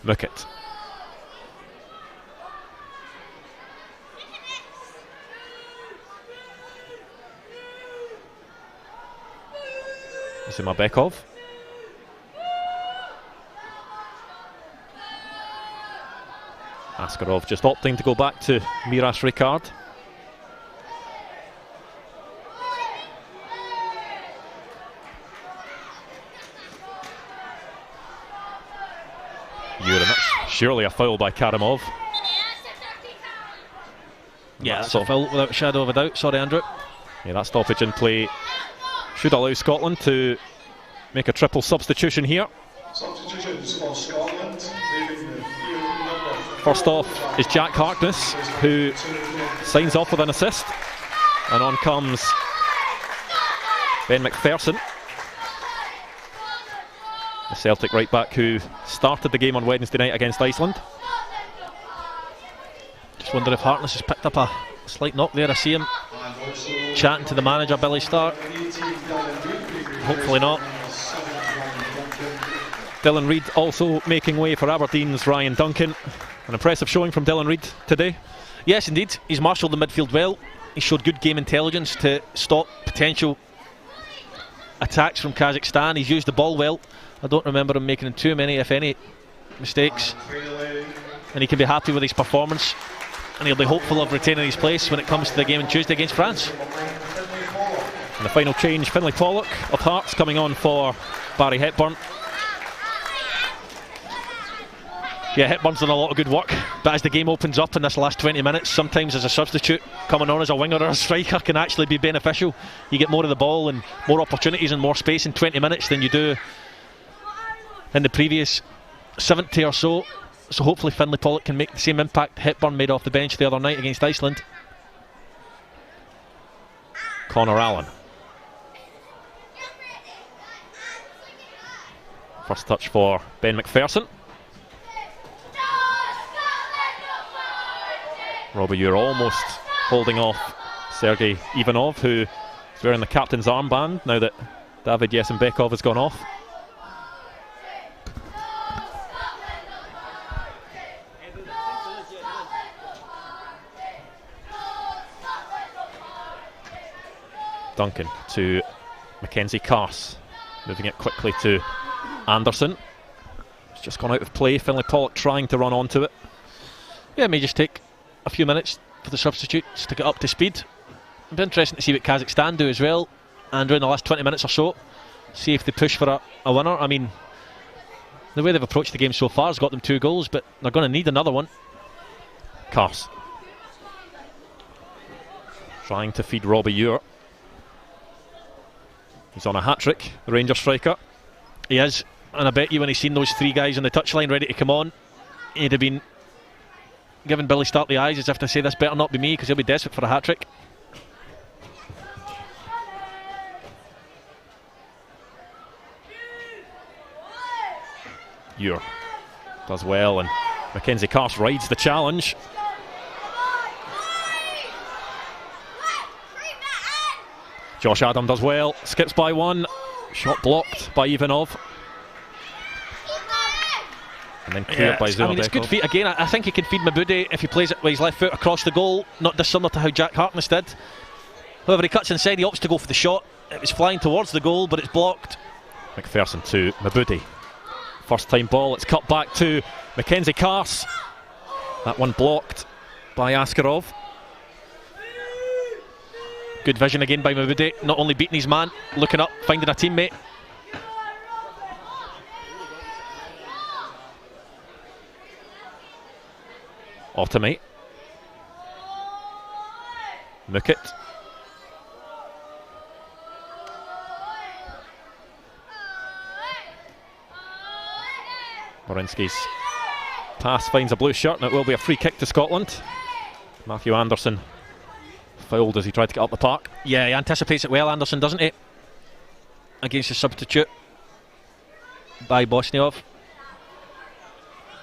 Muckett. Zimabekov. Askarov just opting to go back to Miras Ricard. Surely a foul by Karimov. Yeah, that's a foul without a shadow of a doubt. Sorry, Andrew. Yeah, that stoppage in play should allow Scotland to make a triple substitution here. Substitutions for Scotland. First off is Jack Harkness, who signs off with an assist, and on comes Ben McPherson, the Celtic right back who started the game on Wednesday night against Iceland. Just wonder if Harkness has picked up a slight knock there. I see him chatting to the manager, Billy Stark. Hopefully not. Dylan Reid also making way for Aberdeen's Ryan Duncan. An impressive showing from Dylan Reid today. Yes, indeed. He's marshalled the midfield well. He showed good game intelligence to stop potential attacks from Kazakhstan. He's used the ball well. I don't remember him making too many, if any, mistakes. And he can be happy with his performance. And he'll be hopeful of retaining his place when it comes to the game on Tuesday against France. And the final change, Finlay Pollock of Hearts coming on for Barry Hepburn. Yeah, Hepburn's done a lot of good work, but as the game opens up in this last 20 minutes, sometimes as a substitute, coming on as a winger or a striker can actually be beneficial. You get more of the ball and more opportunities and more space in 20 minutes than you do in the previous 70 or so. So hopefully Finlay Pollock can make the same impact Hepburn made off the bench the other night against Iceland. Connor Allen. First touch for Ben McPherson. Robbie Ure almost holding off Sergei Ivanov, who is wearing the captain's armband now that David Yesenbekov has gone off. Duncan to Mackenzie Carse, moving it quickly to Anderson. It's just gone out of play. Finlay Pollock trying to run onto it. Yeah, it may just take a few minutes for the substitutes to get up to speed. It'll be interesting to see what Kazakhstan do as well, and in the last 20 minutes or so, see if they push for a winner. I mean, the way they've approached the game so far has got them 2 goals, but they're going to need another one. Carse trying to feed Robbie Ure. He's on a hat-trick, the Rangers striker. He is, and I bet you when he's seen those 3 guys on the touchline ready to come on, he'd have been giving Billy Stark the eyes as if to say, this better not be me, because he'll be desperate for a hat-trick. Ure does well, and Mackenzie Carse rides the challenge. Josh Adam does well, skips by one, shot blocked by Ivanov. And then cleared by Zimabekov. I mean, it's good feet again. I think he can feed Mabudi if he plays it with his left foot across the goal, not dissimilar to how Jack Harkness did. However, he cuts inside, he opts to go for the shot. It was flying towards the goal, but it's blocked. McPherson to Mabudi. First time ball, it's cut back to Mackenzie Carse. That one blocked by Askarov. Good vision again by Mabudi, not only beating his man, looking up, finding a teammate. Automate. Mukit. Borinsky's pass finds a blue shirt, and it will be a free kick to Scotland. Matthew Anderson fouled as he tried to get up the park. Yeah, he anticipates it well, Anderson, doesn't he? Against a substitute by Bosniov.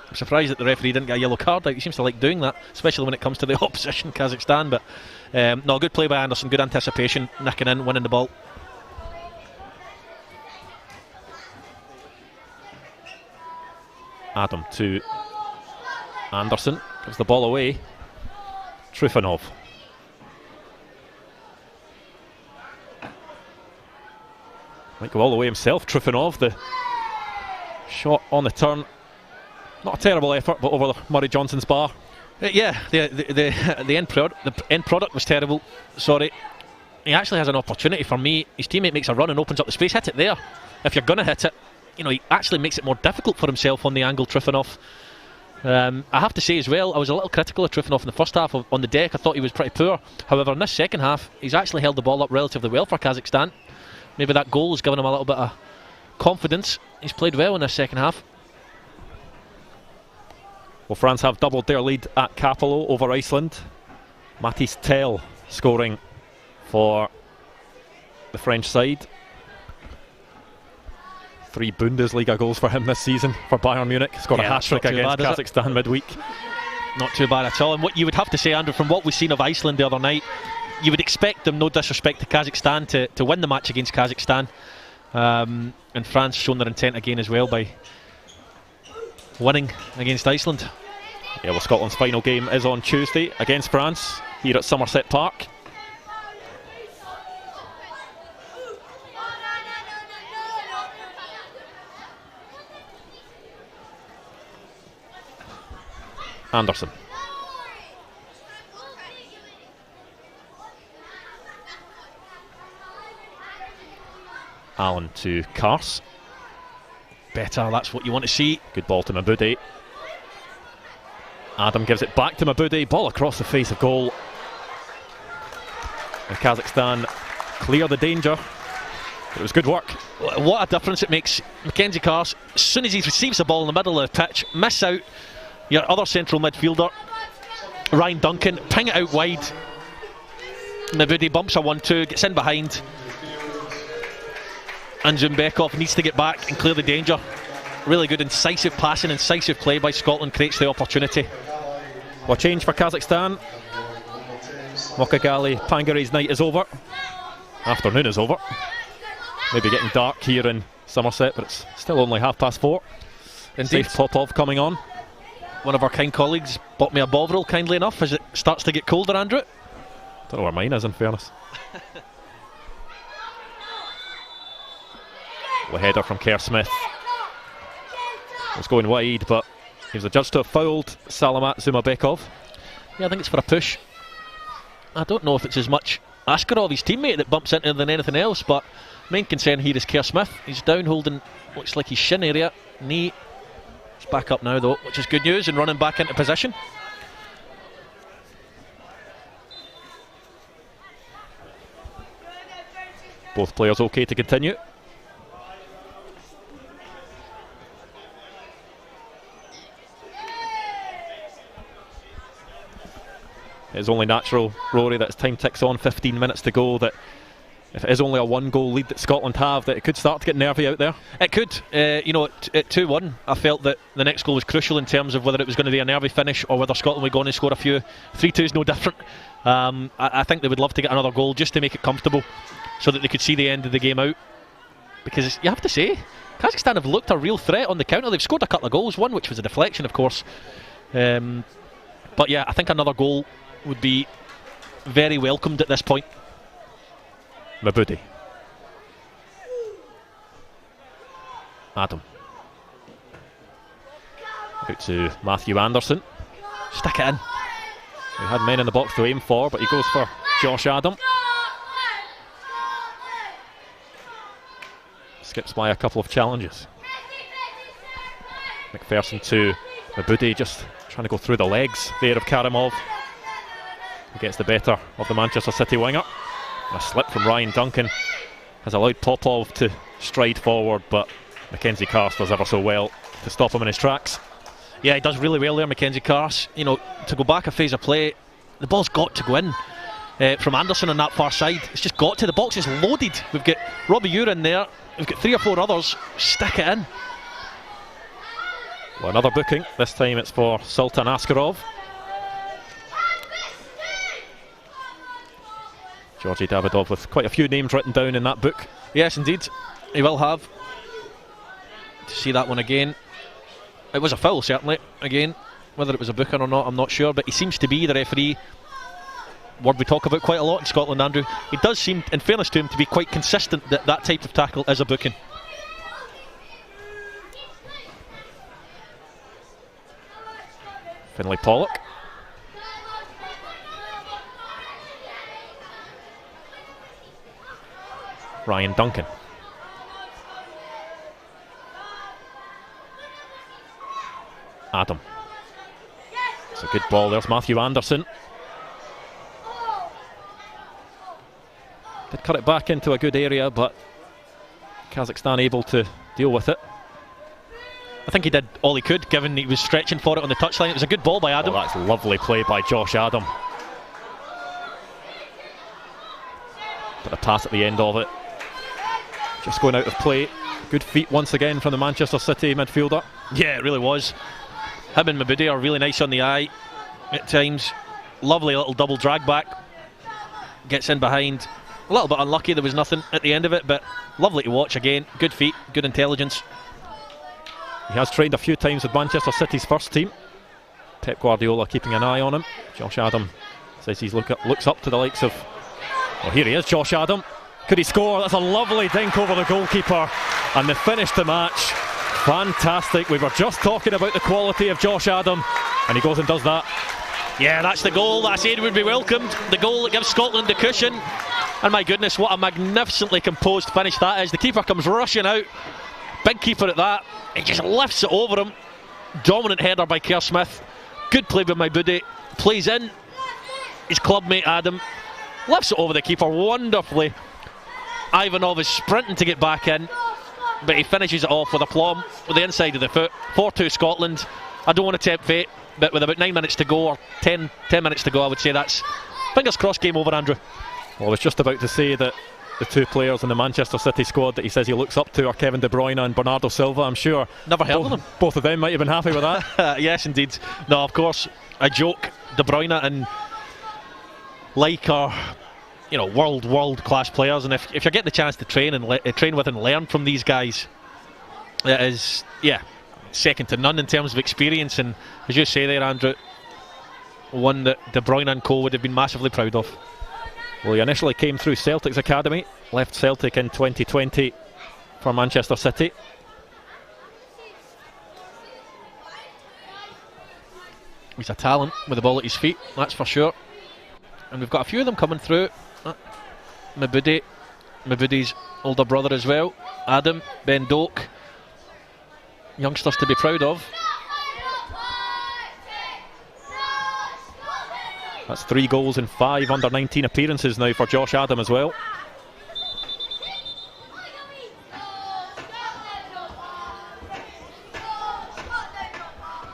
I'm surprised that the referee didn't get a yellow card. He seems to like doing that, especially when it comes to the opposition, Kazakhstan. But no, good play by Anderson, good anticipation, nicking in, winning the ball. Adam to Anderson, gives the ball away. Trifonov. Might go all the way himself, Trifonov. The shot on the turn. Not a terrible effort, but over Murray Johnson's bar. Yeah, the end product was terrible. Sorry. He actually has an opportunity for me. His teammate makes a run and opens up the space. Hit it there. If you're going to hit it, you know, he actually makes it more difficult for himself on the angle, Trifonov. I have to say as well, I was a little critical of Trifonov in the first half. On the deck, I thought he was pretty poor. However, in this second half, he's actually held the ball up relatively well for Kazakhstan. Maybe that goal has given him a little bit of confidence. He's played well in this second half. Well, France have doubled their lead at Capello over Iceland. Mathis Tel scoring for the French side. 3 Bundesliga goals for him this season for Bayern Munich. Scored a hat-trick against Kazakhstan midweek. Not too bad at all. And what you would have to say, Andrew, from what we've seen of Iceland the other night, you would expect them, no disrespect to Kazakhstan, to win the match against Kazakhstan. And France shown their intent again as well by winning against Iceland. Yeah, well, Scotland's final game is on Tuesday against France here at Somerset Park. Anderson. Allen to Kars. Better, that's what you want to see. Good ball to Mabudi. Adam gives it back to Mabudi. Ball across the face of goal. And Kazakhstan clear the danger. It was good work. What a difference it makes. Mackenzie Kars, as soon as he receives the ball in the middle of the pitch, miss out your other central midfielder, Ryan Duncan, ping it out wide. Mabudi bumps a 1-2, gets in behind. And Zumbekov needs to get back and clear the danger. Really good incisive passing, incisive play by Scotland creates the opportunity. Well, change for Kazakhstan. Mokagali Pangare's night is over. Afternoon is over. Maybe getting dark here in Somerset, but it's still only 4:30. Indeed. Safe Popov coming on. One of our kind colleagues bought me a Bovril kindly enough as it starts to get colder, Andrew. Don't know where mine is, in fairness. The header from Kerr Smith. It was going wide, but he was adjudged to have fouled Salamat Zumabekov. Yeah, I think it's for a push. I don't know if it's as much Askarov, his teammate, that bumps into him than anything else, but main concern here is Kerr Smith. He's down holding, looks like his shin area, knee. He's back up now though, which is good news, and running back into position. Both players okay to continue. It's only natural, Rory, that as time ticks on, 15 minutes to go, that if it is only a 1-goal lead that Scotland have, that it could start to get nervy out there. It could. You know, at 2-1, I felt that the next goal was crucial in terms of whether it was going to be a nervy finish or whether Scotland would go on and score a few. 3-2 is no different. I think they would love to get another goal just to make it comfortable so that they could see the end of the game out. Because you have to say, Kazakhstan have looked a real threat on the counter. They've scored a couple of goals, one which was a deflection, of course. But yeah, I think another goal would be very welcomed at this point. Mabudi. Adam. Out to Matthew Anderson. Stick it in. He had men in the box to aim for, but he goes for Josh Adam. Skips by a couple of challenges. McPherson to Mabudi, just trying to go through the legs there of Karimov. who gets the better of the Manchester City winger. A slip from Ryan Duncan has allowed Popov to stride forward, but Mackenzie Carse does ever so well to stop him in his tracks. Yeah, he does really well there, Mackenzie Carse. You know, to go back a phase of play, the ball's got to go in from Anderson on that far side. It's just got to. The box is loaded. We've got Robbie Ure in there. We've got 3 or 4 others. Stick it in. Well, another booking. This time it's for Sultan Askarov. Georgi Davidov with quite a few names written down in that book. Yes, indeed. He will have. To see that one again. It was a foul, certainly. Again, whether it was a booking or not, I'm not sure. But he seems to be the referee. Word we talk about quite a lot in Scotland, Andrew. He does seem, in fairness to him, to be quite consistent that that type of tackle is a booking. Finlay Pollock. Ryan Duncan. Adam. It's a good ball. There's Matthew Anderson. Did cut it back into a good area, but Kazakhstan able to deal with it. I think he did all he could, given he was stretching for it on the touchline. It was a good ball by Adam. Oh, that's lovely play by Josh Adam. But a pass at the end of it. Just going out of play. Good feet once again from the Manchester City midfielder. Yeah, it really was. Him and Mabudi are really nice on the eye at times. Lovely little double drag back. Gets in behind. A little bit unlucky, there was nothing at the end of it, but lovely to watch again. Good feet, good intelligence. He has trained a few times with Manchester City's first team. Pep Guardiola keeping an eye on him. Josh Adam says he looks up to the likes of... Well, here he is, Josh Adam. Could he score? That's a lovely dink over the goalkeeper. And the finish to match. Fantastic. We were just talking about the quality of Josh Adam, and he goes and does that. Yeah, that's the goal that I said would be welcomed. The goal that gives Scotland the cushion. And my goodness, what a magnificently composed finish that is. The keeper comes rushing out. Big keeper at that. He just lifts it over him. Dominant header by Kerr Smith. Good play by Mabudi. Plays in his clubmate Adam. Lifts it over the keeper wonderfully. Ivanov is sprinting to get back in, but he finishes it off with aplomb with the inside of the foot. 4-2 Scotland. I don't want to tempt fate, but with about 9 minutes to go, or 10 minutes to go, I would say that's fingers crossed game over, Andrew. Well, I was just about to say that the 2 players in the Manchester City squad that he says he looks up to are Kevin De Bruyne and Bernardo Silva. I'm sure never heard of them. Both of them might have been happy with that. Yes, indeed. No, of course, I joke. De Bruyne and like are, you know, world class players, and if you're getting the chance to train with and learn from these guys, it is, yeah, second to none in terms of experience. And as you say there, Andrew, one that De Bruyne and co would have been massively proud of. Well, he initially came through Celtic's academy, left Celtic in 2020 for Manchester City. He's a talent with the ball at his feet, that's for sure. And we've got a few of them coming through. Mabudi's older brother as well, Adam, Ben Doak. Youngsters to be proud of. That's 3 goals in 5 under-19 appearances now for Josh Adam as well.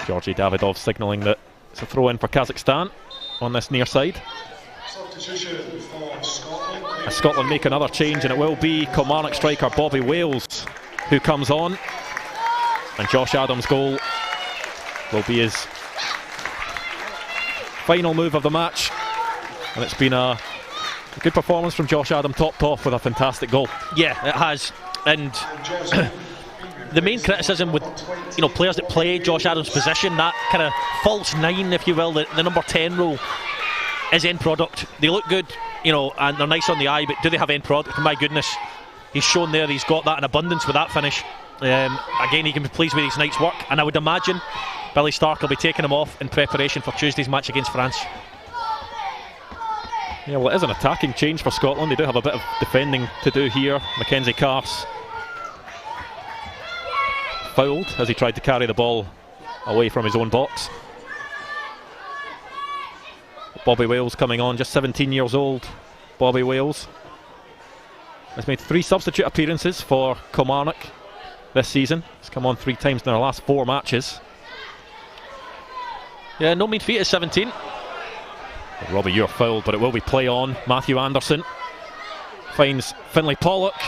Georgi Davidov signalling that it's a throw in for Kazakhstan on this near side. Substitution for Scotland. As Scotland make another change, and it will be Kilmarnock striker Bobby Wales who comes on. And Josh Adams' goal will be his final move of the match, and it's been a good performance from Josh Adam, topped off with a fantastic goal. Yeah, it has. And the main criticism with, you know, players that play Josh Adams' position, that kind of false 9, if you will, the number 10 role, is end product. They look good, you know, and they're nice on the eye, but do they have end product? My goodness, he's shown there he's got that in abundance with that finish. Again, he can be pleased with his night's work, and I would imagine Billy Stark will be taking him off in preparation for Tuesday's match against France. Yeah, well, it is an attacking change for Scotland. They do have a bit of defending to do here. Mackenzie Carse fouled as he tried to carry the ball away from his own box. Bobby Wales coming on, just 17 years old. Bobby Wales has made 3 substitute appearances for Kilmarnock this season. He's come on 3 times in their last 4 matches. Yeah, no mean feat at 17. Robbie, you're fouled, but it will be play on. Matthew Anderson finds Finlay Pollock.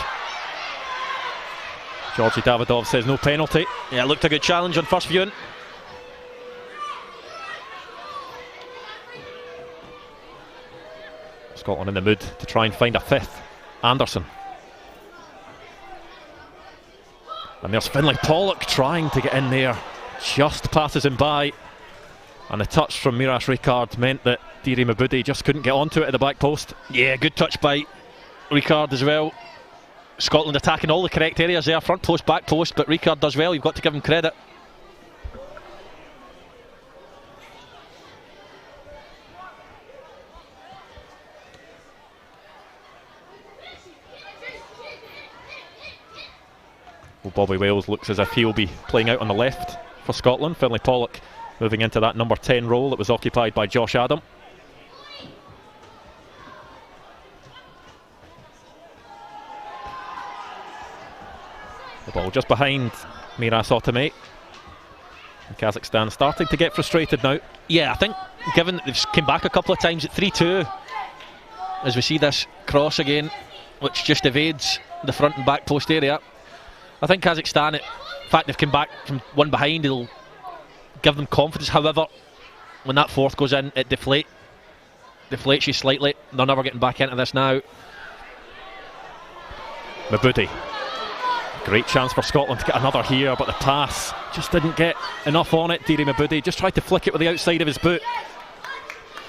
Georgi Davidov says no penalty. Yeah, it looked a good challenge on first viewing. Scotland in the mood to try and find a 5th. Anderson. And there's Finlay Pollock trying to get in there. Just passes him by. And the touch from Miras Ricard meant that Diri Mabudi just couldn't get onto it at the back post. Yeah, good touch by Ricard as well. Scotland attacking all the correct areas there, front post, back post, but Ricard does well, you've got to give him credit. Well, Bobby Wales looks as if he'll be playing out on the left for Scotland. Finlay Pollock moving into that number 10 role that was occupied by Josh Adam. The ball just behind Miras Otame. Kazakhstan starting to get frustrated now. Yeah, I think given that they've come back a couple of times at 3-2, as we see this cross again, which just evades the front and back post area, I think Kazakhstan, in fact they've come back from one behind, it'll give them confidence. However, when that 4th goes in, it deflates you slightly. They're never getting back into this now. Mabudi. Great chance for Scotland to get another here, but the pass just didn't get enough on it. Diri Mabudi just tried to flick it with the outside of his boot.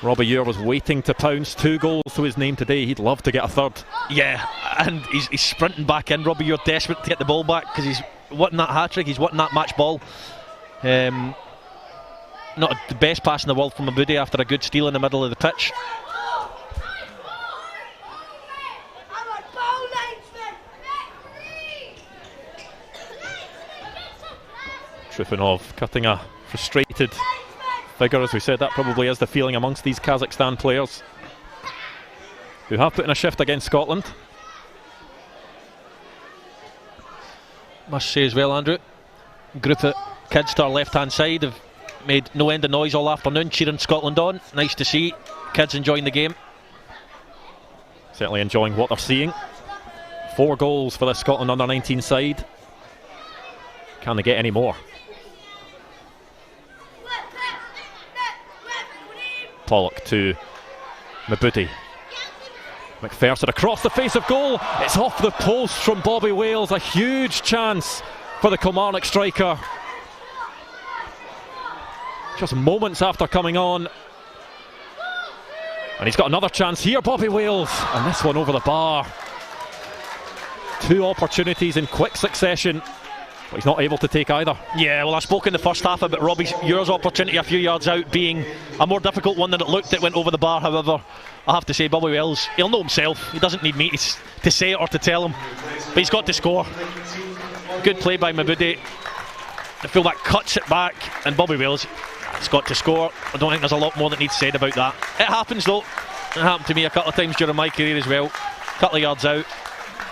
Robbie Ewer was waiting to pounce. 2 goals to his name today. He'd love to get a 3rd. Yeah, and he's sprinting back in. Robbie Ewer desperate to get the ball back because he's wanting that hat-trick, he's wanting that match ball. Not the best pass in the world from Mabudi after a good steal in the middle of the pitch. Trifonov cutting a frustrated figure, as we said. That probably is the feeling amongst these Kazakhstan players who have put in a shift against Scotland. Must say as well, Andrew, group of kids to our left hand side have made no end of noise all afternoon cheering Scotland on. Nice to see kids enjoying the game. Certainly enjoying what they're seeing. 4 goals for the Scotland under-19 side. Can they get any more? Pollock to Mabudi. McPherson across the face of goal. It's off the post from Bobby Wales. A huge chance for the Kilmarnock striker. Just moments after coming on. And he's got another chance here, Bobby Wales. And this one over the bar. 2 opportunities in quick succession, but he's not able to take either. Yeah, well, I spoke in the first half about Robbie Ewer's opportunity a few yards out being a more difficult one than it looked. It went over the bar. However, I have to say, Bobby Wales, he'll know himself. He doesn't need me to say it or to tell him, but he's got to score. Good play by Mabudi. The fullback cuts it back, and Bobby Wales has got to score. I don't think there's a lot more that needs said about that. It happens though. It happened to me a couple of times during my career as well. A couple of yards out,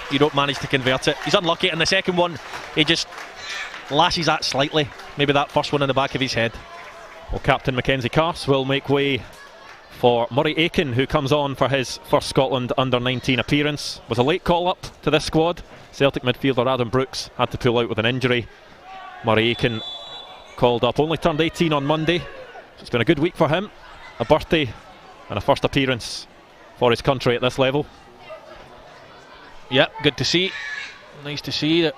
you don't manage to convert it. He's unlucky, and the second one he just lashes at slightly. Maybe that first one in the back of his head. Well, Captain Mackenzie Carse will make way for Murray Aiken, who comes on for his first Scotland under-19 appearance. Was a late call up to this squad. Celtic midfielder Adam Brooks had to pull out with an injury. Murray Aiken called up, only turned 18 on Monday, so it's been a good week for him. A birthday and a first appearance for his country at this level. Yep, good to see. Nice to see that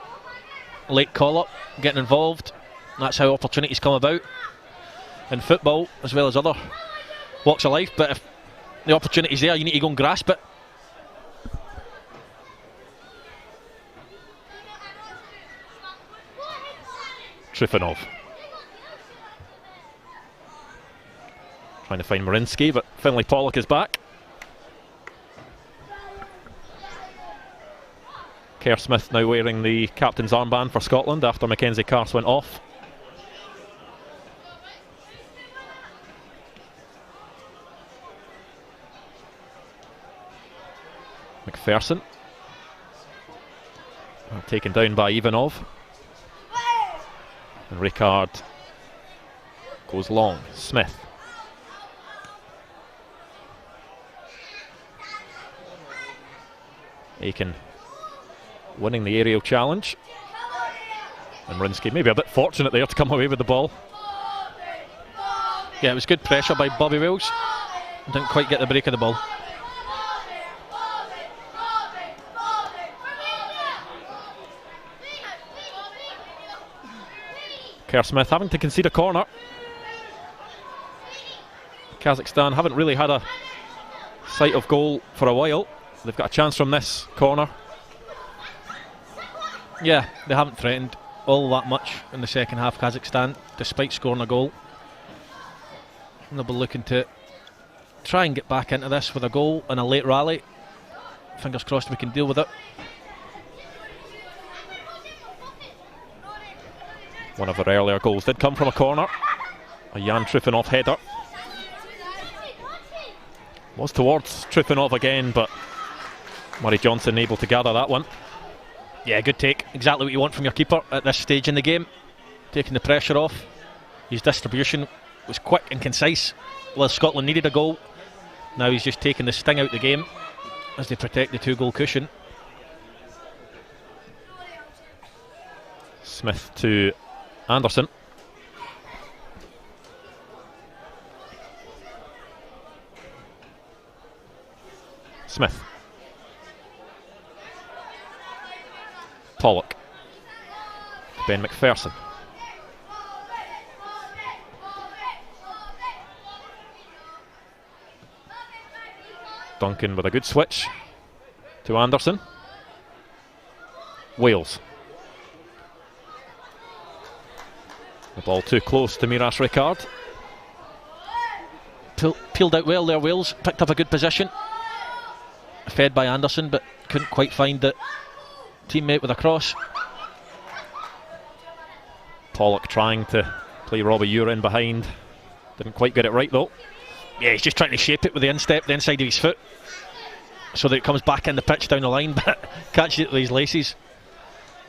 late call up, getting involved. That's how opportunities come about in football as well as other walks of life. But if the opportunity's there, you need to go and grasp it. Trifonov trying to find Marinsky, but Finlay Pollock is back. Kerr Smith now wearing the captain's armband for Scotland after Mackenzie Carse went off. McPherson. Taken down by Ivanov. And Ricard goes long. Smith. Aiken winning the aerial challenge. And Rinsky maybe a bit fortunate there to come away with the ball. Yeah, it was good pressure by Bobby Wills. Didn't quite get the break of the ball. Kerr Smith having to concede a corner. Kazakhstan haven't really had a sight of goal for a while. They've got a chance from this corner. Yeah, they haven't threatened all that much in the second half, Kazakhstan, despite scoring a goal. And they'll be looking to try and get back into this with a goal and a late rally. Fingers crossed we can deal with it. One of their earlier goals did come from a corner. A Jan Trifonov header. Was towards Trifonov again, but Murray Johnson able to gather that one. Yeah, good take. Exactly what you want from your keeper at this stage in the game. Taking the pressure off. His distribution was quick and concise. Well, Scotland needed a goal. Now he's just taking the sting out of the game as they protect the 2-goal cushion. Smith to Anderson. Smith. Pollock. Ben McPherson. Duncan with a good switch to Anderson. Wales. The ball too close to Miras Ricard. Peeled out well there, Wales. Picked up a good position. Fed by Anderson, but couldn't quite find the teammate with a cross. Pollock trying to play Robbie Ure in behind. Didn't quite get it right though. Yeah, he's just trying to shape it with the instep, the inside of his foot, so that it comes back in the pitch down the line, but catches it with his laces.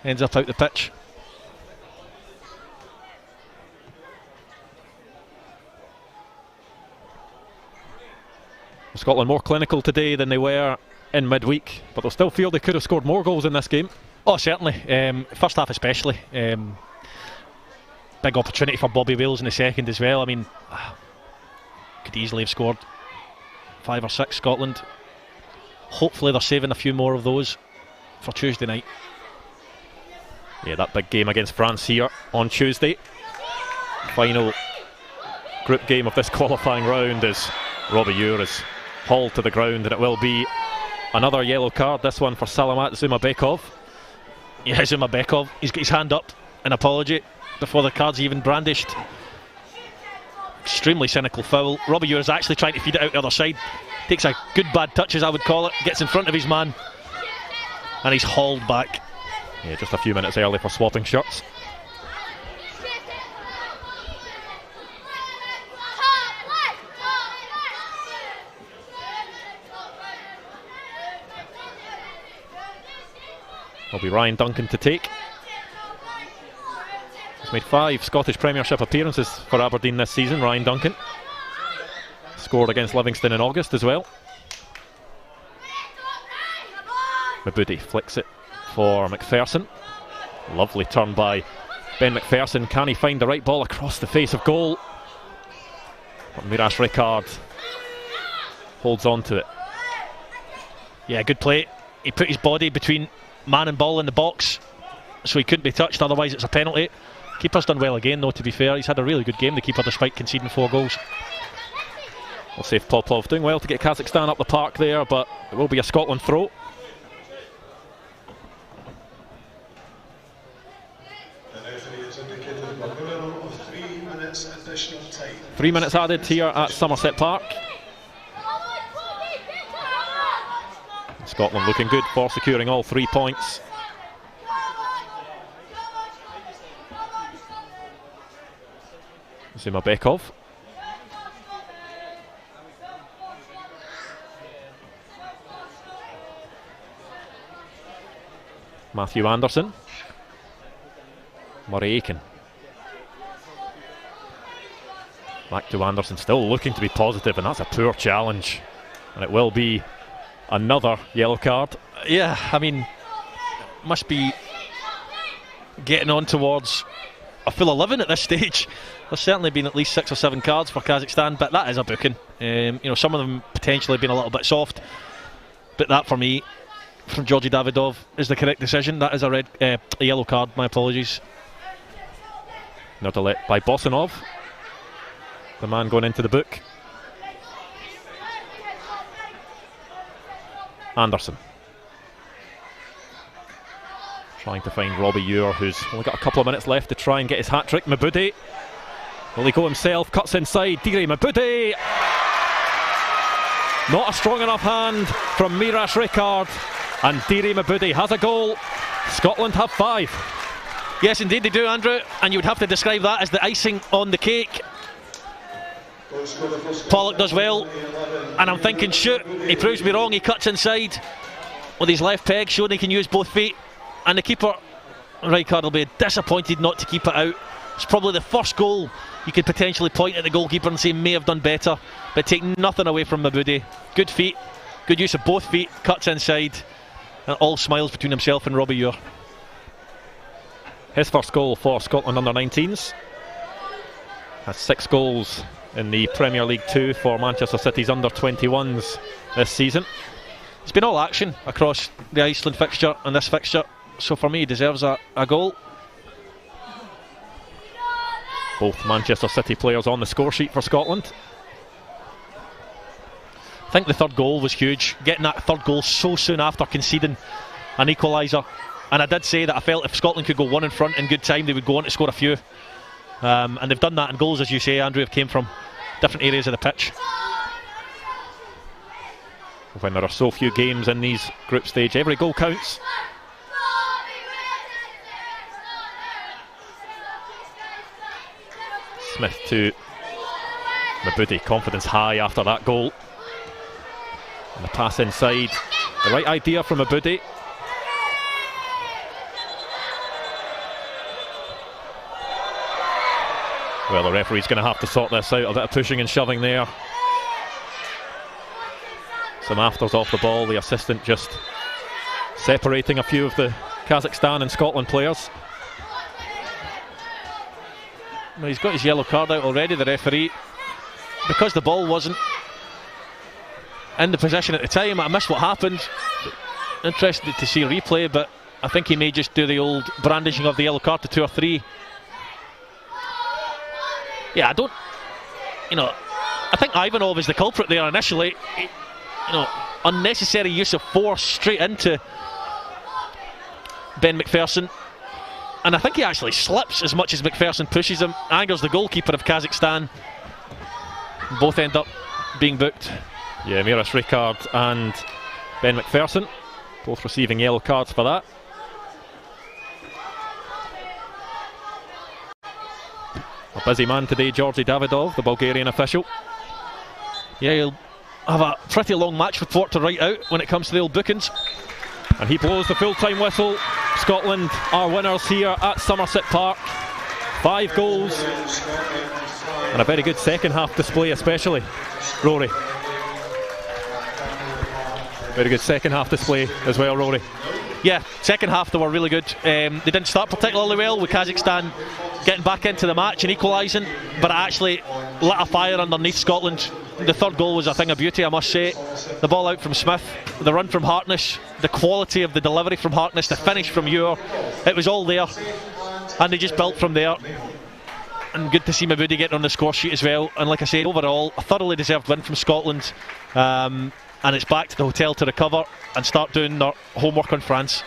Ends up out the pitch. Scotland more clinical today than they were in midweek, but they'll still feel they could have scored more goals in this game. Oh, certainly. First half especially. Big opportunity for Bobby Wales in the second as well. I mean, could easily have scored 5 or 6, Scotland. Hopefully they're saving a few more of those for Tuesday night. Yeah, that big game against France here on Tuesday. Final group game of this qualifying round as Robbie Ure is hauled to the ground, and it will be another yellow card, this one for Salamat Zumabekov. Yeah, Zumabekov, he's got his hand up, an apology before the card's even brandished. Extremely cynical foul. Robbie Ure is actually trying to feed it out the other side. Takes a good bad touch, as I would call it, gets in front of his man, and he's hauled back. Yeah, just a few minutes early for swapping shirts. Will be Ryan Duncan to take. He's made 5 Scottish Premiership appearances for Aberdeen this season, Ryan Duncan. Scored against Livingston in August as well. Mabudi flicks it for McPherson. Lovely turn by Ben McPherson. Can he find the right ball across the face of goal? But Miras Ricard holds on to it. Yeah, good play. He put his body between man and ball in the box, so he couldn't be touched, otherwise it's a penalty. Keeper's done well again though, to be fair. He's had a really good game, the keeper, despite conceding 4 goals. Well, Saif Popov doing well to get Kazakhstan up the park there, but it will be a Scotland throw. The referee has indicated a minimum of 3 minutes additional time. 3 minutes added here at Somerset Park. Scotland looking good for securing all 3 points. Zumabekov. Matthew Anderson. Murray Aiken. Back to Anderson, still looking to be positive, and that's a poor challenge. And it will be another yellow card. Yeah, I mean, must be getting on towards a full 11 at this stage. There's certainly been at least 6 or 7 cards for Kazakhstan, but that is a booking. Some of them potentially been a little bit soft, but that for me, from Georgi Davidov, is the correct decision. That is a yellow card, my apologies. Nevertheless, by Bosanov, the man going into the book. Anderson trying to find Robbie Ewer, who's only got a couple of minutes left to try and get his hat-trick. Mabudi, will he go himself? Cuts inside. Dire Mabudi. Not a strong enough hand from Miras Ricard, and Dire Mabudi has a goal. Scotland have 5. Yes, indeed they do, Andrew, and you would have to describe that as the icing on the cake. Pollock does well, and I'm thinking, shoot, he proves me wrong. He cuts inside with his left peg, showing he can use both feet, and the keeper, Rijkaard, will be disappointed not to keep it out. It's probably the first goal you could potentially point at the goalkeeper and say may have done better, but take nothing away from Mabudi. Good feet, good use of both feet, cuts inside, and all smiles between himself and Robbie Ewer. His first goal for Scotland Under-19s. Has 6 goals in the Premier League 2 for Manchester City's Under-21s this season. It's been all action across the Iceland fixture and this fixture, so for me he deserves a goal. Both Manchester City players on the score sheet for Scotland. I think the third goal was huge, getting that third goal so soon after conceding an equaliser. And I did say that I felt if Scotland could go 1 in front in good time, they would go on to score a few. And they've done that, and goals, as you say, Andrew, have came from different areas of the pitch. When there are so few games in these group stage, every goal counts. Smith to Mabudi, confidence high after that goal. And the pass inside, the right idea from Mabudi. Well, the referee's going to have to sort this out. A bit of pushing and shoving there. Some afters off the ball. The assistant just separating a few of the Kazakhstan and Scotland players. Well, he's got his yellow card out already, the referee. Because the ball wasn't in the position at the time, I missed what happened. Interested to see a replay, but I think he may just do the old brandishing of the yellow card to 2 or 3. Yeah, I think Ivanov is the culprit there initially. Unnecessary use of force straight into Ben McPherson. And I think he actually slips as much as McPherson pushes him. Angers the goalkeeper of Kazakhstan. Both end up being booked. Yeah, Miras Ricard and Ben McPherson both receiving yellow cards for that. A busy man today, Georgi Davidov, the Bulgarian official. Yeah, he'll have a pretty long match report to write out when it comes to the old bookings. And he blows the full-time whistle. Scotland are winners here at Somerset Park. 5 goals and a very good second half display, especially Rory. Very good second half display as well, Rory. Yeah, second half they were really good. They didn't start particularly well, with Kazakhstan getting back into the match and equalising, but it actually lit a fire underneath Scotland. The third goal was a thing of beauty, I must say. The ball out from Smith, the run from Hartness, the quality of the delivery from Hartness, the finish from Ewer, it was all there, and they just built from there. And good to see Mabudi getting on the score sheet as well. And like I said, overall a thoroughly deserved win from Scotland, and it's back to the hotel to recover and start doing their homework on France.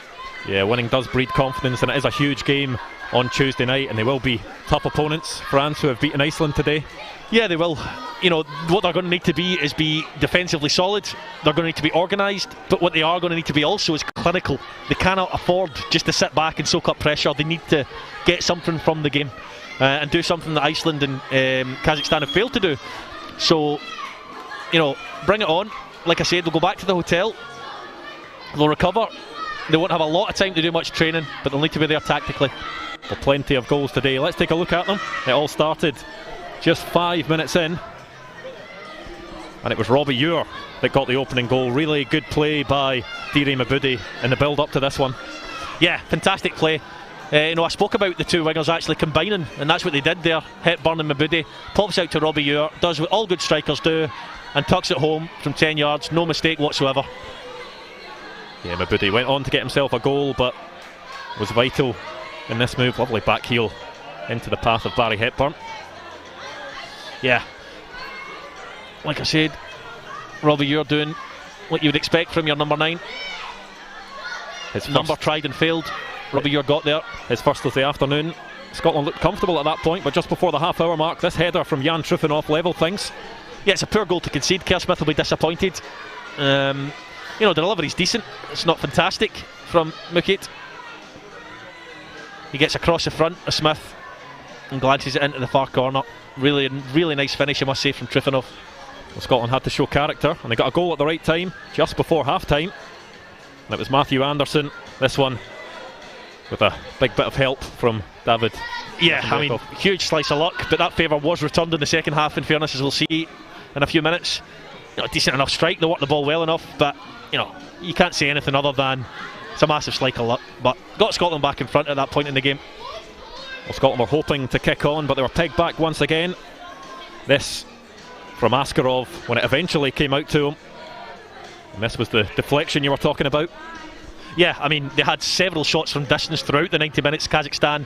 Yeah, winning does breed confidence, and it is a huge game on Tuesday night, and they will be tough opponents. France, who have beaten Iceland today. Yeah, they will. What they're going to need to be is be defensively solid. They're going to need to be organised, but what they are going to need to be also is clinical. They cannot afford just to sit back and soak up pressure. They need to get something from the game and do something that Iceland and Kazakhstan have failed to do. So, bring it on. Like I said, they'll go back to the hotel, they'll recover, They won't have a lot of time to do much training, but they'll need to be there tactically. Well, plenty of goals today. Let's take a look at them. It all started just 5 minutes in, and it was Robbie Ewer that got the opening goal. Really good play by Dire Mabudi in the build up to this one. Yeah, fantastic play. I spoke about the two wingers actually combining, and that's what they did there. Hepburn and Mabudi. Pops out to Robbie Ewer, does what all good strikers do, and tucks it home from 10 yards. No mistake whatsoever. Yeah, Mabudi went on to get himself a goal, but was vital in this move. Lovely back heel into the path of Barry Hepburn. Yeah, like I said, Robbie Ewer doing what you would expect from your number 9. His number tried and failed. Robbie Ewer got there. His first of the afternoon. Scotland looked comfortable at that point, but just before the half-hour mark, this header from Jan Truffanov levelled things. Yeah, it's a poor goal to concede. Kerr Smith will be disappointed. The delivery's decent. It's not fantastic from Mukit. He gets across the front of Smith and glances it into the far corner. Really, really nice finish, I must say, from Truffanov. Well, Scotland had to show character, and they got a goal at the right time, just before half-time. And it was Matthew Anderson, this one, with a big bit of help from David. Yeah, I mean, huge slice of luck, but that favour was returned in the second half, in fairness, as we'll see in a few minutes. Decent enough strike, they worked the ball well enough, but, you can't say anything other than it's a massive slice of luck. But got Scotland back in front at that point in the game. Well, Scotland were hoping to kick on, but they were pegged back once again. This from Askarov when it eventually came out to him. And this was the deflection you were talking about. Yeah, I mean, they had several shots from distance throughout the 90 minutes. Kazakhstan,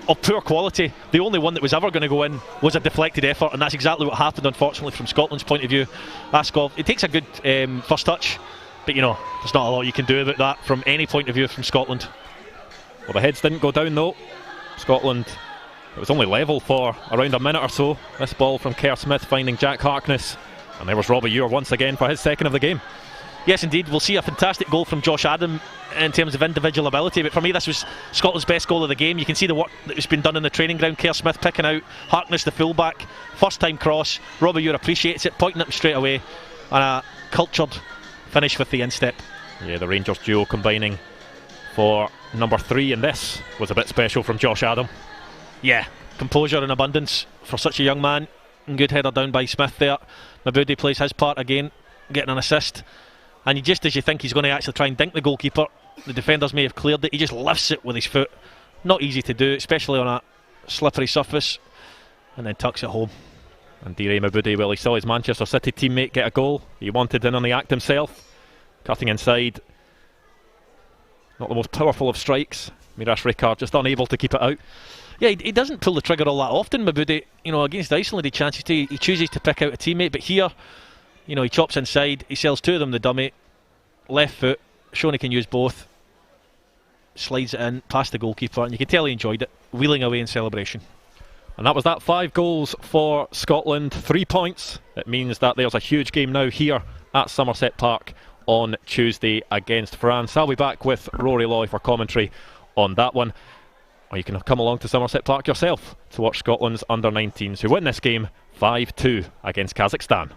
of poor quality. The only one that was ever going to go in was a deflected effort, and that's exactly what happened, unfortunately, from Scotland's point of view. Askarov, it takes a good first touch, but there's not a lot you can do about that from any point of view from Scotland. Well, the heads didn't go down though. Scotland, it was only level for around a minute or so. This ball from Kerr Smith finding Jack Harkness, and there was Robbie Ewer once again for his second of the game. Yes, indeed. We'll see a fantastic goal from Josh Adam in terms of individual ability, but for me this was Scotland's best goal of the game. You can see the work that has been done in the training ground. Kerr Smith picking out Harkness, the fullback, first time cross. Robbie Ewer appreciates it, pointing at him straight away, and a cultured finish with the instep. Yeah, the Rangers duo combining for number 3, and this was a bit special from Josh Adam. Yeah, composure in abundance for such a young man. Good header down by Smith there. Mabudi plays his part again, getting an assist. And just as you think he's going to actually try and dink the goalkeeper, the defenders may have cleared it, he just lifts it with his foot. Not easy to do, especially on a slippery surface, and then tucks it home. And Dire Mabudi, well, he saw his Manchester City teammate get a goal. He wanted in on the act himself, cutting inside. Not the most powerful of strikes. Miras Rikard just unable to keep it out. Yeah, he doesn't pull the trigger all that often, Mabudi. Against Iceland he chances to, he chooses to pick out a teammate, but here, he chops inside, he sells two of them the dummy, left foot, showing he can use both, slides it in past the goalkeeper, and you can tell he enjoyed it, wheeling away in celebration. And that was that. 5 goals for Scotland, 3 points. It means that there's a huge game now here at Somerset Park on Tuesday against France. I'll be back with Rory Loy for commentary on that one, or you can come along to Somerset Park yourself to watch Scotland's Under-19s, who win this game 5-2 against Kazakhstan.